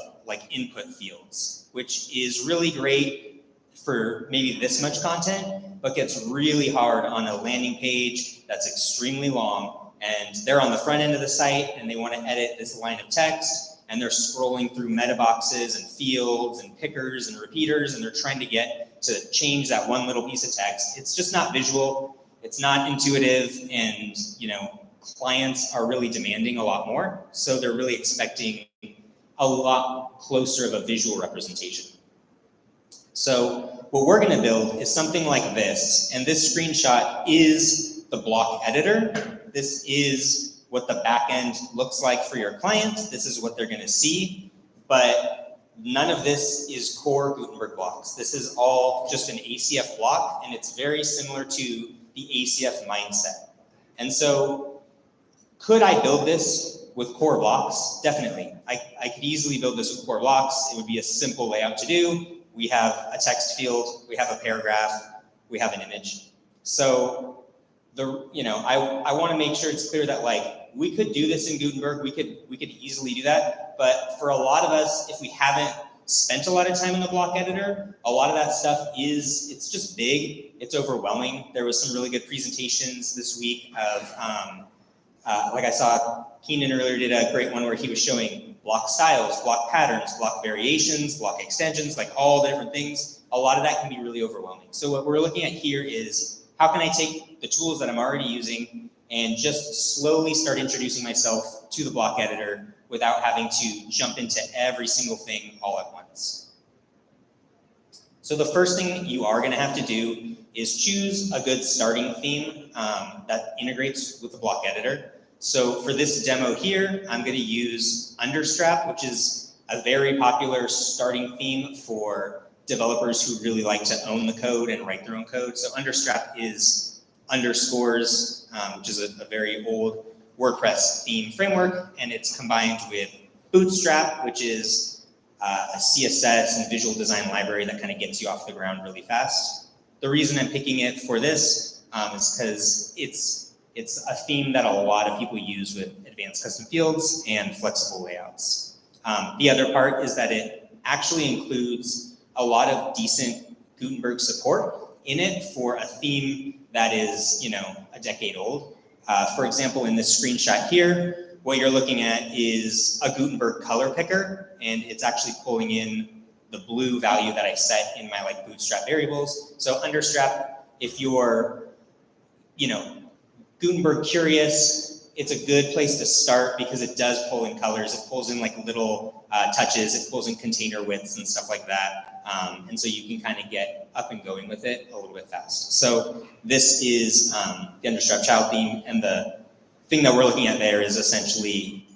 input fields, which is really great for maybe this much content, but gets really hard on a landing page that's extremely long, and they're on the front end of the site and they want to edit this line of text, and they're scrolling through meta boxes and fields and pickers and repeaters, and they're trying to get to change that one little piece of text. It's just not visual, it's not intuitive, and clients are really demanding a lot more, so they're really expecting a lot closer of a visual representation. So what we're going to build is something like this, and this screenshot is the block editor. This is what the back end looks like for your client. This is what they're going to see, but none of this is core Gutenberg blocks. This is all just an ACF block, and it's very similar to the ACF mindset. And so could I build this with core blocks? Definitely. I could easily build this with core blocks. It would be a simple layout to do. We have a text field, we have a paragraph, we have an image. So I want to make sure it's clear that we could do this in Gutenberg. We could easily do that. But for a lot of us, if we haven't spent a lot of time in the block editor, a lot of that stuff it's just big. It's overwhelming. There was some really good presentations this week of, like I saw Keenan earlier did a great one where he was showing block styles, block patterns, block variations, block extensions, like all the different things. A lot of that can be really overwhelming. So what we're looking at here is how can I take the tools that I'm already using and just slowly start introducing myself to the block editor without having to jump into every single thing all at once. So the first thing you are going to have to do is choose a good starting theme that integrates with the block editor. So for this demo here, I'm going to use Understrap, which is a very popular starting theme for developers who really like to own the code and write their own code. So Understrap is underscores, which is a very old WordPress theme framework, and it's combined with Bootstrap, which is a CSS and visual design library that kind of gets you off the ground really fast. The reason I'm picking it for this is because it's a theme that a lot of people use with advanced custom fields and flexible layouts. The other part is that it actually includes a lot of decent Gutenberg support in it for a theme that is, a decade old. For example, in this screenshot here, what you're looking at is a Gutenberg color picker, and it's actually pulling in the blue value that I set in my Bootstrap variables. So Understrap, if you're, Gutenberg curious, it's a good place to start because it does pull in colors. It pulls in little touches. It pulls in container widths and stuff like that. And so you can kind of get up and going with it a little bit fast. So this is the Understrap child theme, and the thing that we're looking at there is essentially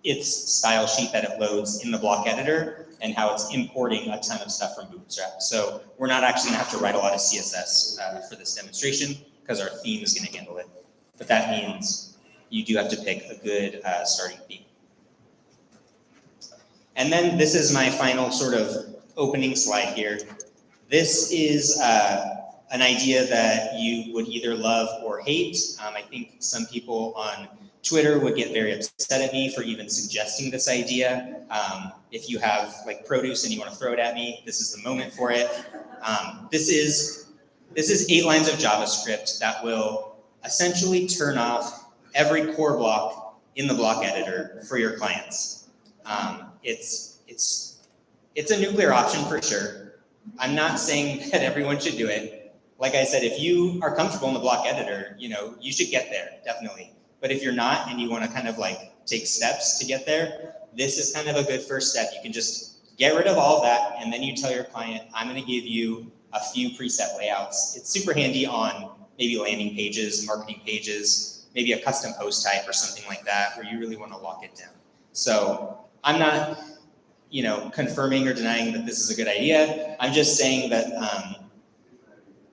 its style sheet that it loads in the block editor and how it's importing a ton of stuff from Bootstrap. So we're not actually gonna have to write a lot of CSS for this demonstration because our theme is gonna handle it. But that means you do have to pick a good starting theme. And then this is my final sort of opening slide here. This is an idea that you would either love or hate. I think some people on Twitter would get very upset at me for even suggesting this idea. If you have produce and you want to throw it at me, this is the moment for it. This is 8 lines of JavaScript that will essentially turn off every core block in the block editor for your clients. It's a nuclear option for sure. I'm not saying that everyone should do it. Like I said, if you are comfortable in the block editor, you should get there, definitely. But if you're not and you want to kind of take steps to get there, this is kind of a good first step. You can just get rid of all of that, and then you tell your client, I'm going to give you a few preset layouts. It's super handy on maybe landing pages, marketing pages, maybe a custom post type or something like that, where you really want to lock it down. So I'm not, confirming or denying that this is a good idea. I'm just saying that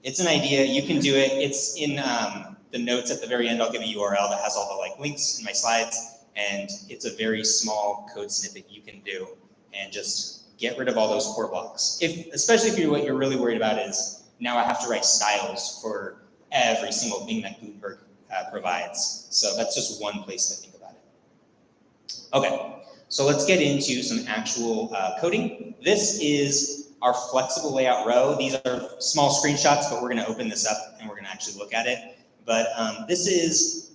it's an idea. You can do it. It's in the notes at the very end. I'll give a URL that has all the links in my slides, and it's a very small code snippet you can do, and just get rid of all those core blocks. Especially if what you're really worried about is now I have to write styles for every single thing that Gutenberg provides. So that's just one place to think about it. Okay, so let's get into some actual coding. This is our flexible layout row. These are small screenshots, but we're going to open this up and we're going to actually look at it. But this is,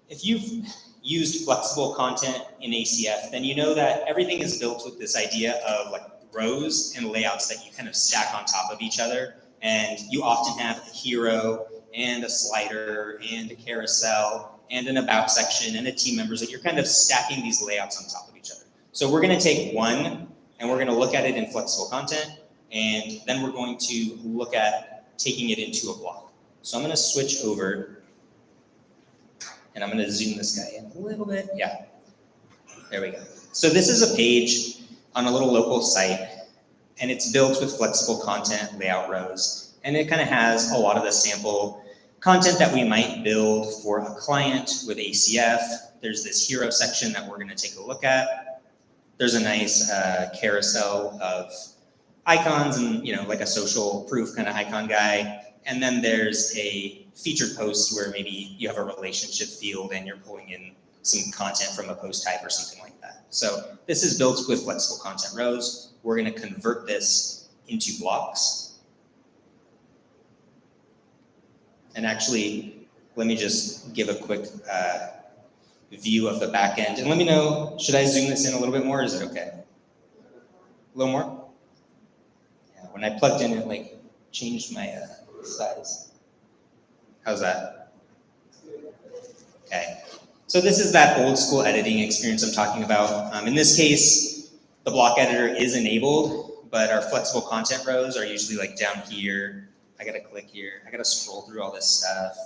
if you've used flexible content in ACF, then you know that everything is built with this idea of rows and layouts that you kind of stack on top of each other. And you often have a hero and a slider and a carousel and an about section and a team members, that you're kind of stacking these layouts on top of each other. So we're going to take one and we're going to look at it in flexible content, and then we're going to look at taking it into a block. So I'm going to switch over, and I'm going to zoom this guy in a little bit. Yeah, there we go. So this is a page on a little local site, and it's built with flexible content layout rows. And it kind of has a lot of the sample content that we might build for a client with ACF. There's this hero section that we're going to take a look at. There's a nice carousel of icons and, like a social proof kind of icon guy. And then there's a featured post where maybe you have a relationship field and you're pulling in some content from a post type or something like that. So this is built with flexible content rows. We're going to convert this into blocks. And actually, let me just give a quick view of the back end. And let me know, should I zoom this in a little bit more, or is it okay? A little more? Yeah, when I plugged in, it like changed my size. How's that? Okay. So this is that old school editing experience I'm talking about. In this case, the block editor is enabled, but our flexible content rows are usually like down here. I gotta click here. I gotta scroll through all this stuff.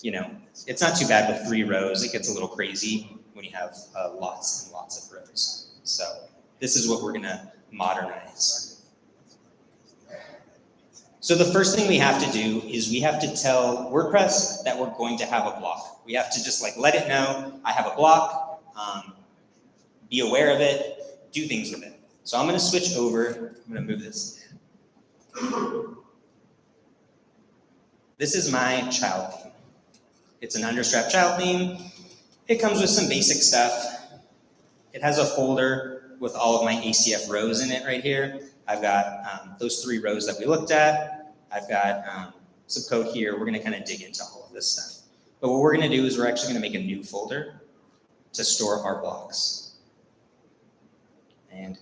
You know, it's not too bad with 3 rows. It gets a little crazy when you have lots and lots of rows. So this is what we're gonna modernize. So the first thing we have to do is we have to tell WordPress that we're going to have a block. We have to just like let it know, I have a block, be aware of it, do things with it. So I'm gonna switch over, I'm gonna move this. This is my child theme. It's an understrap child theme. It comes with some basic stuff. It has a folder with all of my ACF rows in it right here. I've got those 3 rows that we looked at. I've got some code here. We're gonna kind of dig into all of this stuff. But what we're gonna do is we're actually gonna make a new folder to store our blocks. And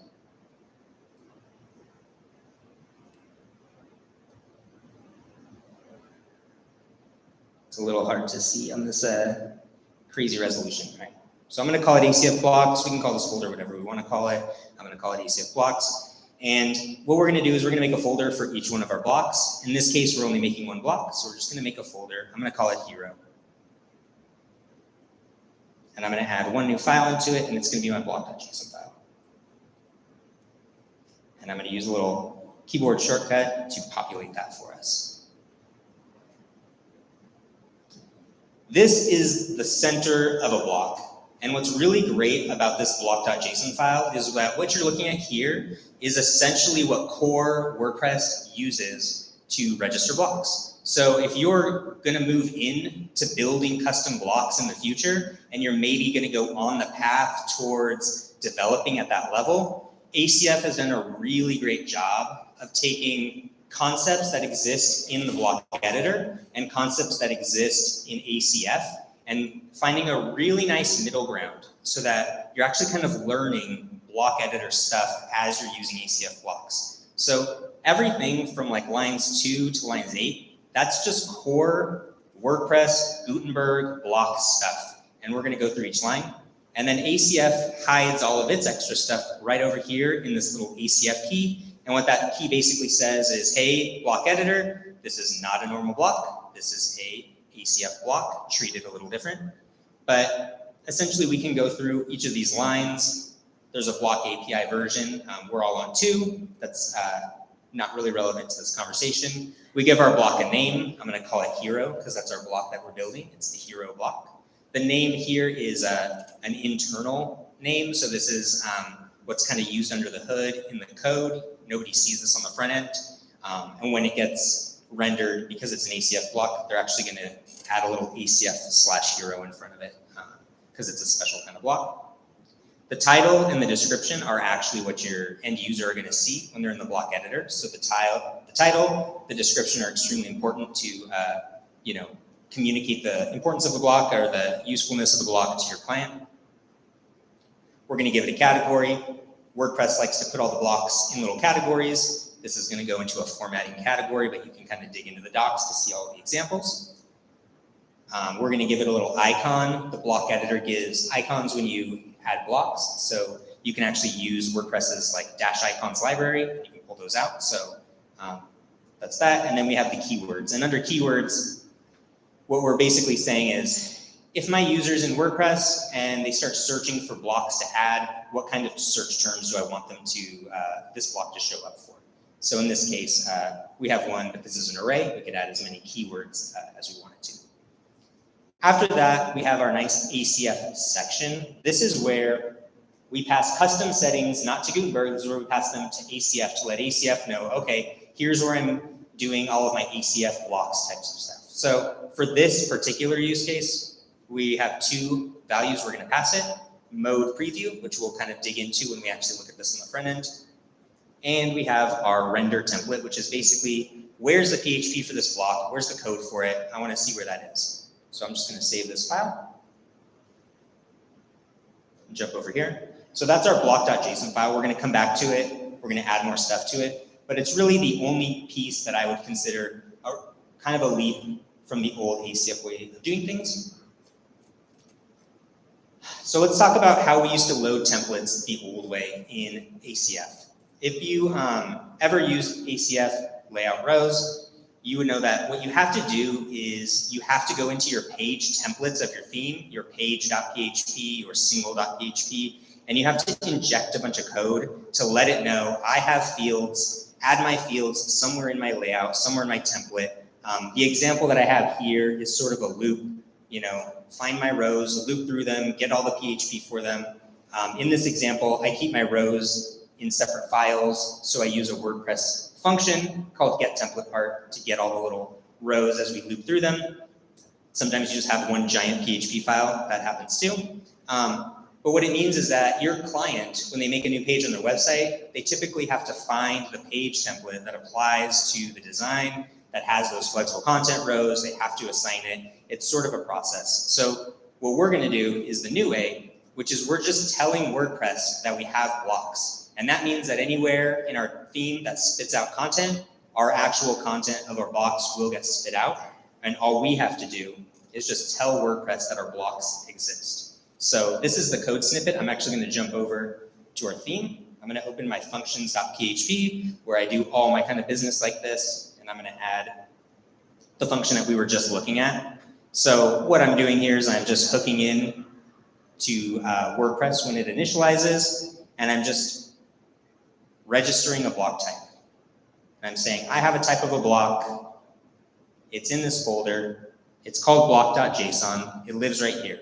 it's a little hard to see on this crazy resolution, right? So I'm gonna call it ACF blocks. We can call this folder whatever we wanna call it. I'm gonna call it ACF blocks. And what we're gonna do is we're gonna make a folder for each one of our blocks. In this case, we're only making 1 block, so we're just gonna make a folder. I'm gonna call it hero. And I'm gonna add 1 new file into it, and it's gonna be my block.json file. And I'm gonna use a little keyboard shortcut to populate that for us. This is the center of a block. And what's really great about this block.json file is that what you're looking at here is essentially what core WordPress uses to register blocks. So if you're gonna move in to building custom blocks in the future, and you're maybe gonna go on the path towards developing at that level, ACF has done a really great job of taking concepts that exist in the block editor and concepts that exist in ACF and finding a really nice middle ground so that you're actually kind of learning block editor stuff as you're using ACF blocks. So everything from like lines 2 to lines 8, that's just core WordPress, Gutenberg, block stuff. And we're gonna go through each line. And then ACF hides all of its extra stuff right over here in this little ACF key. And what that key basically says is, hey, block editor, this is not a normal block. This is a ACF block, treated a little different. But essentially we can go through each of these lines. There's a block API version. We're all on 2. That's not really relevant to this conversation. We give our block a name. I'm gonna call it hero because that's our block that we're building. It's the hero block. The name here is an internal name. So this is what's kind of used under the hood in the code. Nobody sees this on the front end. And when it gets rendered, because it's an ACF block, they're actually gonna add a little ACF/hero in front of it because it's a special kind of block. The title and the description are actually what your end user are gonna see when they're in the block editor. So the title, the description are extremely important to communicate the importance of the block or the usefulness of the block to your client. We're gonna give it a category. WordPress likes to put all the blocks in little categories. This is gonna go into a formatting category, but you can kind of dig into the docs to see all of the examples. We're gonna give it a little icon. The block editor gives icons when you add blocks. So you can actually use WordPress's like dash icons library. You can pull those out. So that's that. And then we have the keywords. And under keywords, what we're basically saying is, if my user's in WordPress and they start searching for blocks to add, what kind of search terms do I want them to, this block to show up for? So in this case, we have one, but this is an array. We could add as many keywords as we wanted to. After that, we have our nice ACF section. This is where we pass custom settings, not to Gutenberg. This is where we pass them to ACF to let ACF know, okay, here's where I'm doing all of my ACF blocks types of stuff. So for this particular use case, we have 2 values we're gonna pass it. Mode preview, which we'll kind of dig into when we actually look at this on the front end. And we have our render template, which is basically, where's the PHP for this block? Where's the code for it? I wanna see where that is. So I'm just gonna save this file. Jump over here. So that's our block.json file. We're going to come back to it. We're going to add more stuff to it. But it's really the only piece that I would consider kind of a leap from the old ACF way of doing things. So let's talk about how we used to load templates the old way in ACF. If you ever used ACF layout rows, you would know that what you have to do is you have to go into your page templates of your theme, your page.php or single.php, and you have to inject a bunch of code to let it know I have fields, add my fields somewhere in my layout, somewhere in my template. The example that I have here is sort of a loop, find my rows, loop through them, get all the PHP for them. In this example, I keep my rows in separate files, so I use a WordPress function called getTemplatePart to get all the little rows as we loop through them. Sometimes you just have one giant PHP file, that happens too. But what it means is that your client, when they make a new page on their website, they typically have to find the page template that applies to the design, that has those flexible content rows, they have to assign it. It's sort of a process. So what we're gonna do is the new way, which is we're just telling WordPress that we have blocks. And that means that anywhere in our theme that spits out content, our actual content of our blocks will get spit out. And all we have to do is just tell WordPress that our blocks exist. So this is the code snippet. I'm actually going to jump over to our theme. I'm going to open my functions.php where I do all my kind of business like this. And I'm going to add the function that we were just looking at. So what I'm doing here is I'm just hooking in to WordPress when it initializes. And I'm just registering a block type. And I'm saying, I have a type of a block. It's in this folder. It's called block.json. It lives right here.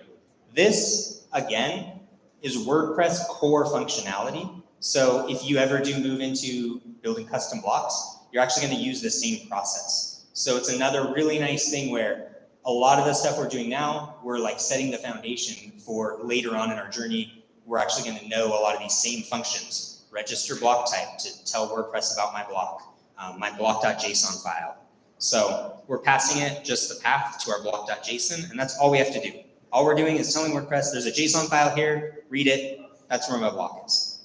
This, again, is WordPress core functionality. So if you ever do move into building custom blocks, you're actually going to use the same process. So it's another really nice thing where a lot of the stuff we're doing now, we're like setting the foundation for later on in our journey. We're actually going to know a lot of these same functions. Register block type to tell WordPress about my block, my block.json file. So we're passing it just the path to our block.json, and that's all we have to do. All we're doing is telling WordPress there's a JSON file here, read it, that's where my block is.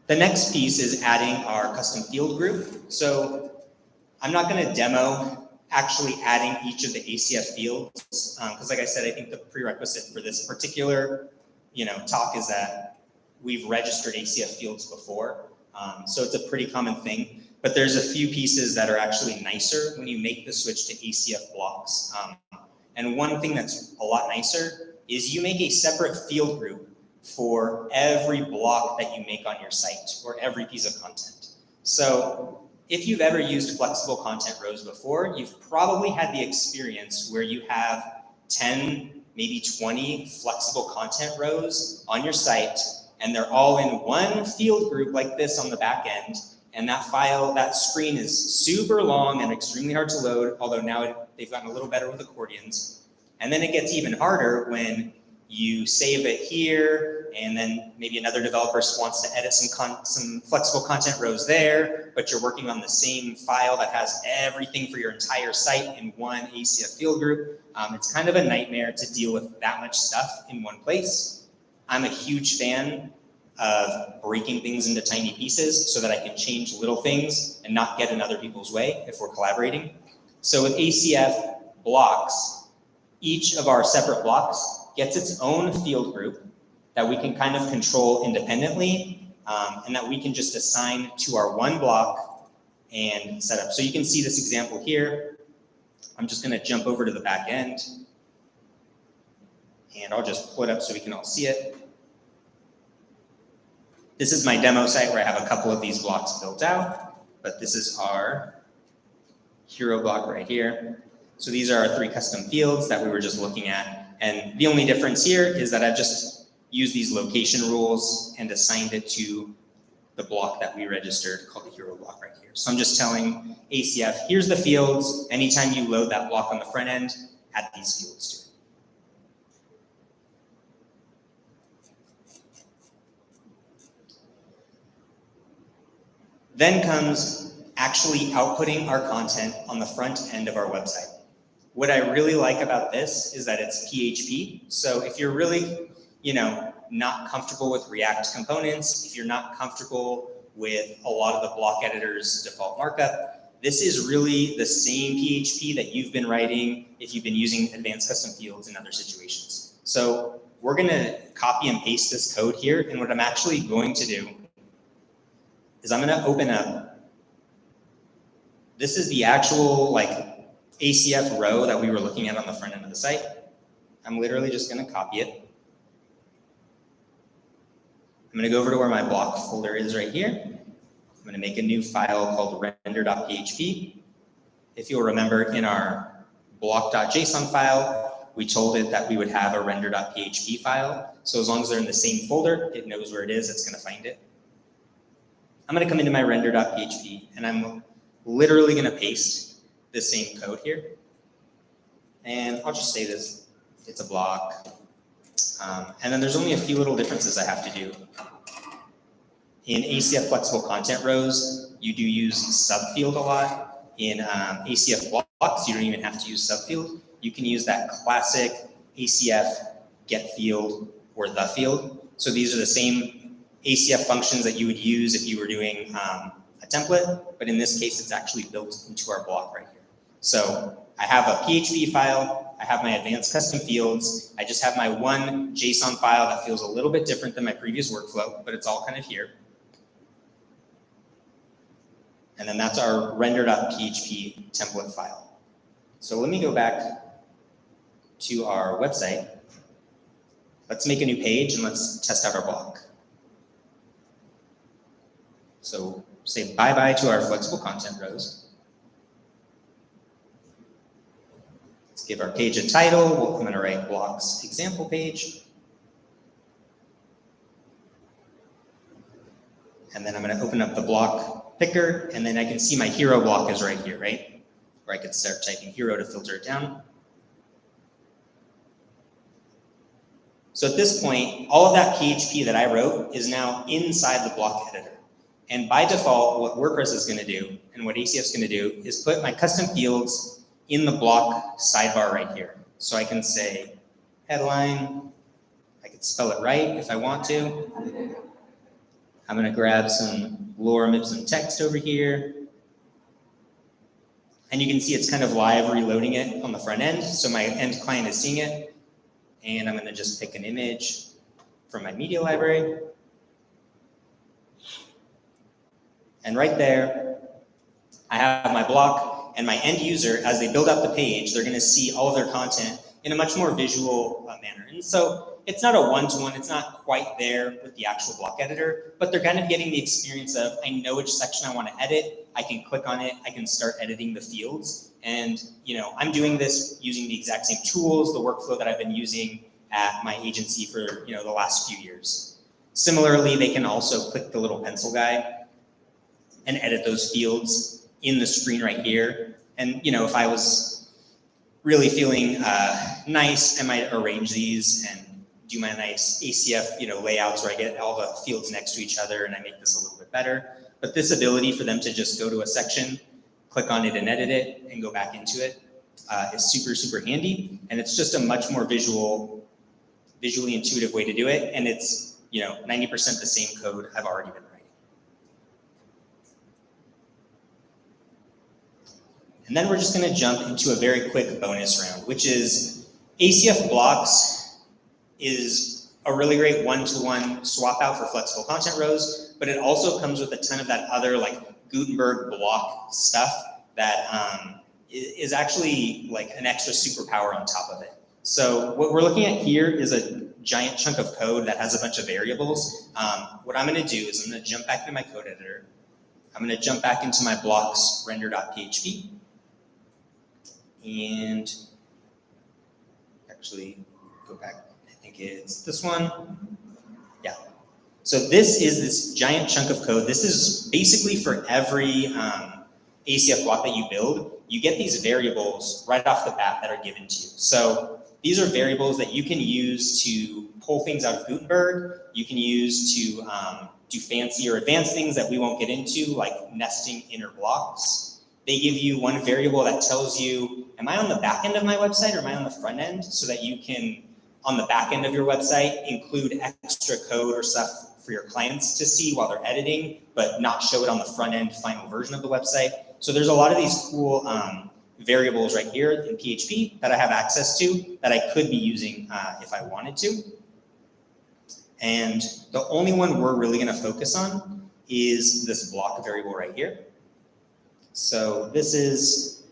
The next piece is adding our custom field group. So I'm not going to demo actually adding each of the ACF fields, because like I said, I think the prerequisite for this particular talk is that we've registered ACF fields before. So it's a pretty common thing. But there's a few pieces that are actually nicer when you make the switch to ACF blocks. And one thing that's a lot nicer is you make a separate field group for every block that you make on your site or every piece of content. So if you've ever used flexible content rows before, you've probably had the experience where you have 10, maybe 20 flexible content rows on your site, and they're all in one field group like this on the back end. And that file, that screen is super long and extremely hard to load, although now they've gotten a little better with accordions. And then it gets even harder when you save it here, and then maybe another developer wants to edit some flexible content rows there, but you're working on the same file that has everything for your entire site in one ACF field group. It's kind of a nightmare to deal with that much stuff in one place. I'm a huge fan of breaking things into tiny pieces so that I can change little things and not get in other people's way if we're collaborating. So with ACF blocks, each of our separate blocks gets its own field group that we can kind of control independently, and that we can just assign to our one block and set up. So you can see this example here. I'm just going to jump over to the back end, and I'll just pull it up so we can all see it. This is my demo site where I have a couple of these blocks built out, but this is our hero block right here. So these are our 3 custom fields that we were just looking at. And the only difference here is that I've just used these location rules and assigned it to the block that we registered called the hero block right here. So I'm just telling ACF, here's the fields. Anytime you load that block on the front end, add these fields to it. Then comes actually outputting our content on the front end of our website. What I really like about this is that it's PHP. So if you're really, not comfortable with React components, if you're not comfortable with a lot of the block editor's default markup, this is really the same PHP that you've been writing if you've been using advanced custom fields in other situations. So we're gonna copy and paste this code here, and what I'm actually going to do is I'm gonna open up, this is the actual ACF row that we were looking at on the front end of the site. I'm literally just gonna copy it. I'm gonna go over to where my block folder is right here. I'm gonna make a new file called render.php. If you'll remember, in our block.json file, we told it that we would have a render.php file. So as long as they're in the same folder, it knows where it is, it's gonna find it. I'm gonna come into my render.php, and I'm literally gonna paste the same code here. And I'll just say this, it's a block. And then there's only a few little differences I have to do. In ACF flexible content rows, you do use subfield a lot. In ACF blocks, you don't even have to use subfield. You can use that classic ACF get field or the field. So these are the same ACF functions that you would use if you were doing a template, but in this case, it's actually built into our block right here. So I have a PHP file, I have my advanced custom fields, I just have my one JSON file that feels a little bit different than my previous workflow, but it's all kind of here. And then that's our render.php template file. So let me go back to our website. Let's make a new page and let's test out our block. So say bye-bye to our flexible content rows. Let's give our page a title. I'm going to write blocks example page. And then I'm going to open up the block picker, and then I can see my hero block is right here, right? Where I could start typing hero to filter it down. So at this point, all of that PHP that I wrote is now inside the block editor. And by default, what WordPress is going to do, and what ACF is going to do, is put my custom fields in the block sidebar right here. So I can say headline, I can spell it right if I want to. I'm going to grab some lorem ipsum text over here. And you can see it's kind of live reloading it on the front end. So my end client is seeing it. And I'm going to just pick an image from my media library. And right there, I have my block, and my end user, as they build up the page, they're going to see all of their content in a much more visual manner. And so it's not a one-to-one, it's not quite there with the actual block editor, but they're kind of getting the experience of, I know which section I want to edit, I can click on it, I can start editing the fields. And I'm doing this using the exact same tools, the workflow that I've been using at my agency for the last few years. Similarly, they can also click the little pencil guy and edit those fields in the screen right here. And if I was really feeling nice, I might arrange these and do my nice ACF layouts where I get all the fields next to each other and I make this a little bit better. But this ability for them to just go to a section, click on it and edit it, and go back into it is super, super handy. And it's just a much more visually intuitive way to do it. And it's 90% the same code I've already been writing. And then we're just going to jump into a very quick bonus round, which is ACF blocks is a really great one-to-one swap out for flexible content rows, but it also comes with a ton of that other Gutenberg block stuff that is actually an extra superpower on top of it. So what we're looking at here is a giant chunk of code that has a bunch of variables. What I'm going to do is I'm going to jump back into my code editor. I'm going to jump back into my blocks render.php. And actually go back, I think it's this one. Yeah. So this is this giant chunk of code. This is basically for every ACF block that you build, you get these variables right off the bat that are given to you. So these are variables that you can use to pull things out of Gutenberg. You can use to do fancy or advanced things that we won't get into, like nesting inner blocks. They give you one variable that tells you am I on the back end of my website or am I on the front end, so that you can, on the back end of your website, include extra code or stuff for your clients to see while they're editing, but not show it on the front end final version of the website. So there's a lot of these cool variables right here in PHP that I have access to that I could be using if I wanted to. And the only one we're really going to focus on is this block variable right here. So this is,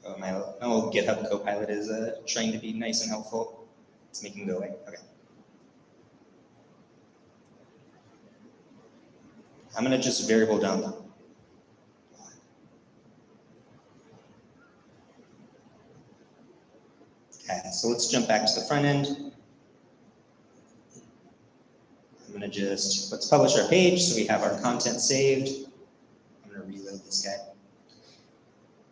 oh, my little GitHub Copilot is trying to be nice and helpful. Let's make him go away. Okay. I'm going to just variable dump. Okay, so let's jump back to the front end. I'm going to just, let's publish our page so we have our content saved. I'm going to reload this guy.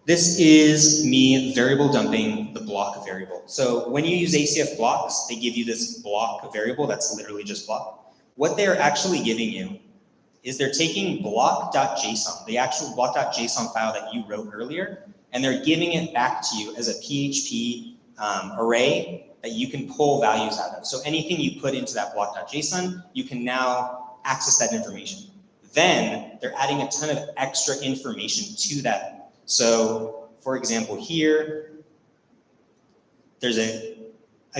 This is me variable dumping the block variable. So when you use ACF blocks, they give you this block variable that's literally just block. What they're actually giving you is they're taking block.json, the actual block.json file that you wrote earlier, and they're giving it back to you as a PHP array that you can pull values out of. So anything you put into that block.json, you can now access that information. Then they're adding a ton of extra information to that. So for example, here, there's a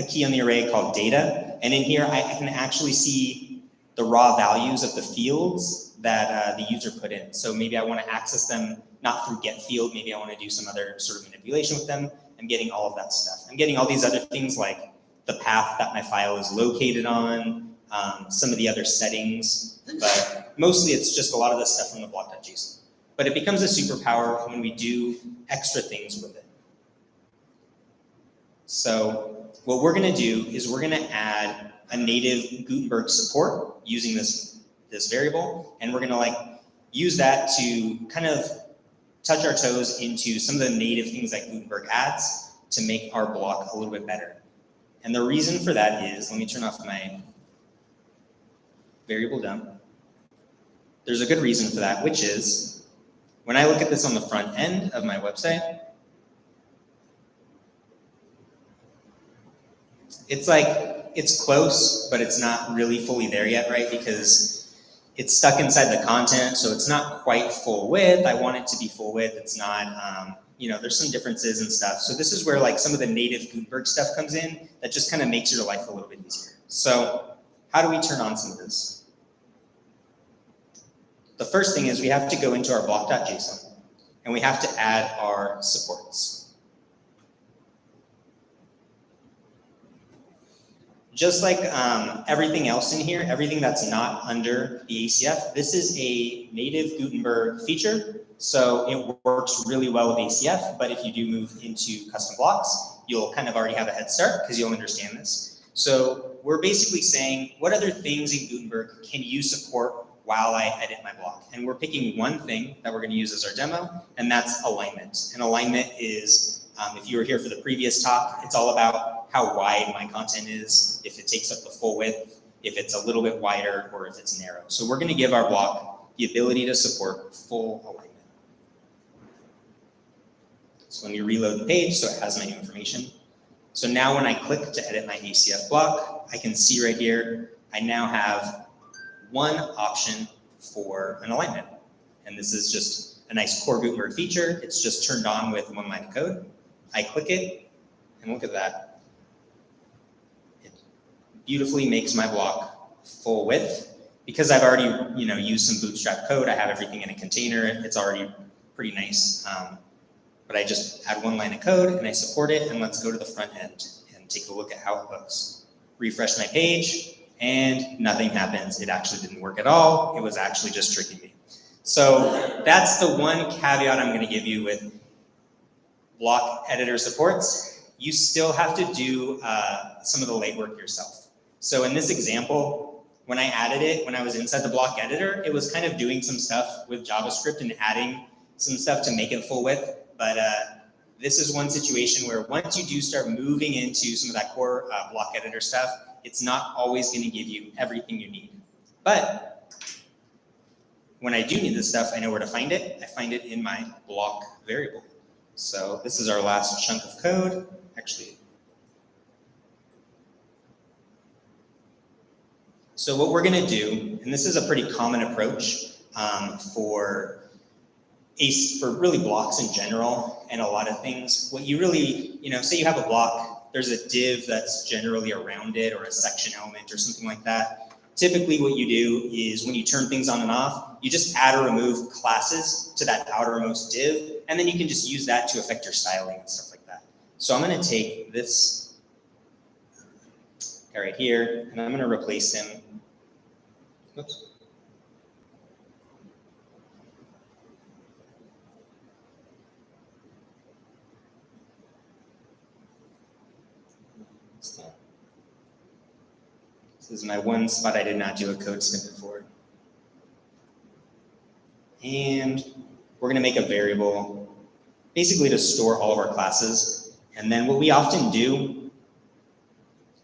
key on the array called data. And in here, I can actually see the raw values of the fields that the user put in. So maybe I want to access them not through get field, maybe I want to do some other sort of manipulation with them. I'm getting all of that stuff. I'm getting all these other things like the path that my file is located on, some of the other settings, but mostly it's just a lot of the stuff from the block.json. But it becomes a superpower when we do extra things with it. So what we're going to do is we're going to add a native Gutenberg support using this variable, and we're going to use that to kind of touch our toes into some of the native things that Gutenberg adds to make our block a little bit better. And the reason for that is, let me turn off my variable dump. There's a good reason for that, which is when I look at this on the front end of my website, it's close, but it's not really fully there yet, right? Because it's stuck inside the content, so it's not quite full width. I want it to be full width. It's not, there's some differences and stuff. So this is where some of the native Gutenberg stuff comes in that just kind of makes your life a little bit easier. So how do we turn on some of this? The first thing is we have to go into our block.json and we have to add our supports. Just like everything else in here, everything that's not under the ACF, this is a native Gutenberg feature. So it works really well with ACF, but if you do move into custom blocks, you'll kind of already have a head start because you'll understand this. So we're basically saying, what other things in Gutenberg can you support while I edit my block? And we're picking one thing that we're going to use as our demo, and that's alignment. And alignment is, if you were here for the previous talk, it's all about how wide my content is, if it takes up the full width, if it's a little bit wider, or if it's narrow. So we're going to give our block the ability to support full alignment. So let me reload the page so it has my new information. So now when I click to edit my ACF block, I can see right here, I now have one option for an alignment. And this is just a nice core Gutenberg feature. It's just turned on with one line of code. I click it, and look at that. It beautifully makes my block full width. Because I've already used some Bootstrap code, I have everything in a container. It's already pretty nice. But I just add one line of code, and I support it, and let's go to the front end and take a look at how it looks. Refresh my page, and nothing happens. It actually didn't work at all. It was actually just tricking me. So that's the one caveat I'm going to give you with block editor supports. You still have to do some of the legwork yourself. So in this example, when I added it, when I was inside the block editor, it was kind of doing some stuff with JavaScript and adding some stuff to make it full width. But this is one situation where once you do start moving into some of that core block editor stuff, it's not always going to give you everything you need. But when I do need this stuff, I know where to find it. I find it in my block variable. So this is our last chunk of code, actually. So what we're gonna do, and this is a pretty common approach for really blocks in general and a lot of things. What you really, say you have a block, there's a div that's generally around it or a section element or something like that. Typically what you do is when you turn things on and off, you just add or remove classes to that outermost div, and then you can just use that to affect your styling and stuff like that. So I'm gonna take this guy right here, and I'm gonna replace him. Oops. This is my one spot I did not do a code snippet for. And we're gonna make a variable, basically to store all of our classes. And then what we often do,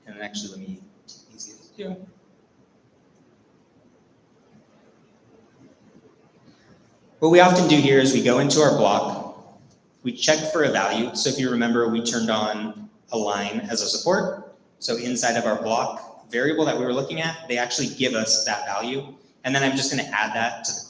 and actually let me, easy to do. What we often do here is we go into our block, we check for a value. So if you remember, we turned on a line as a support. So inside of our block variable that we were looking at, they actually give us that value. And then I'm just gonna add that to the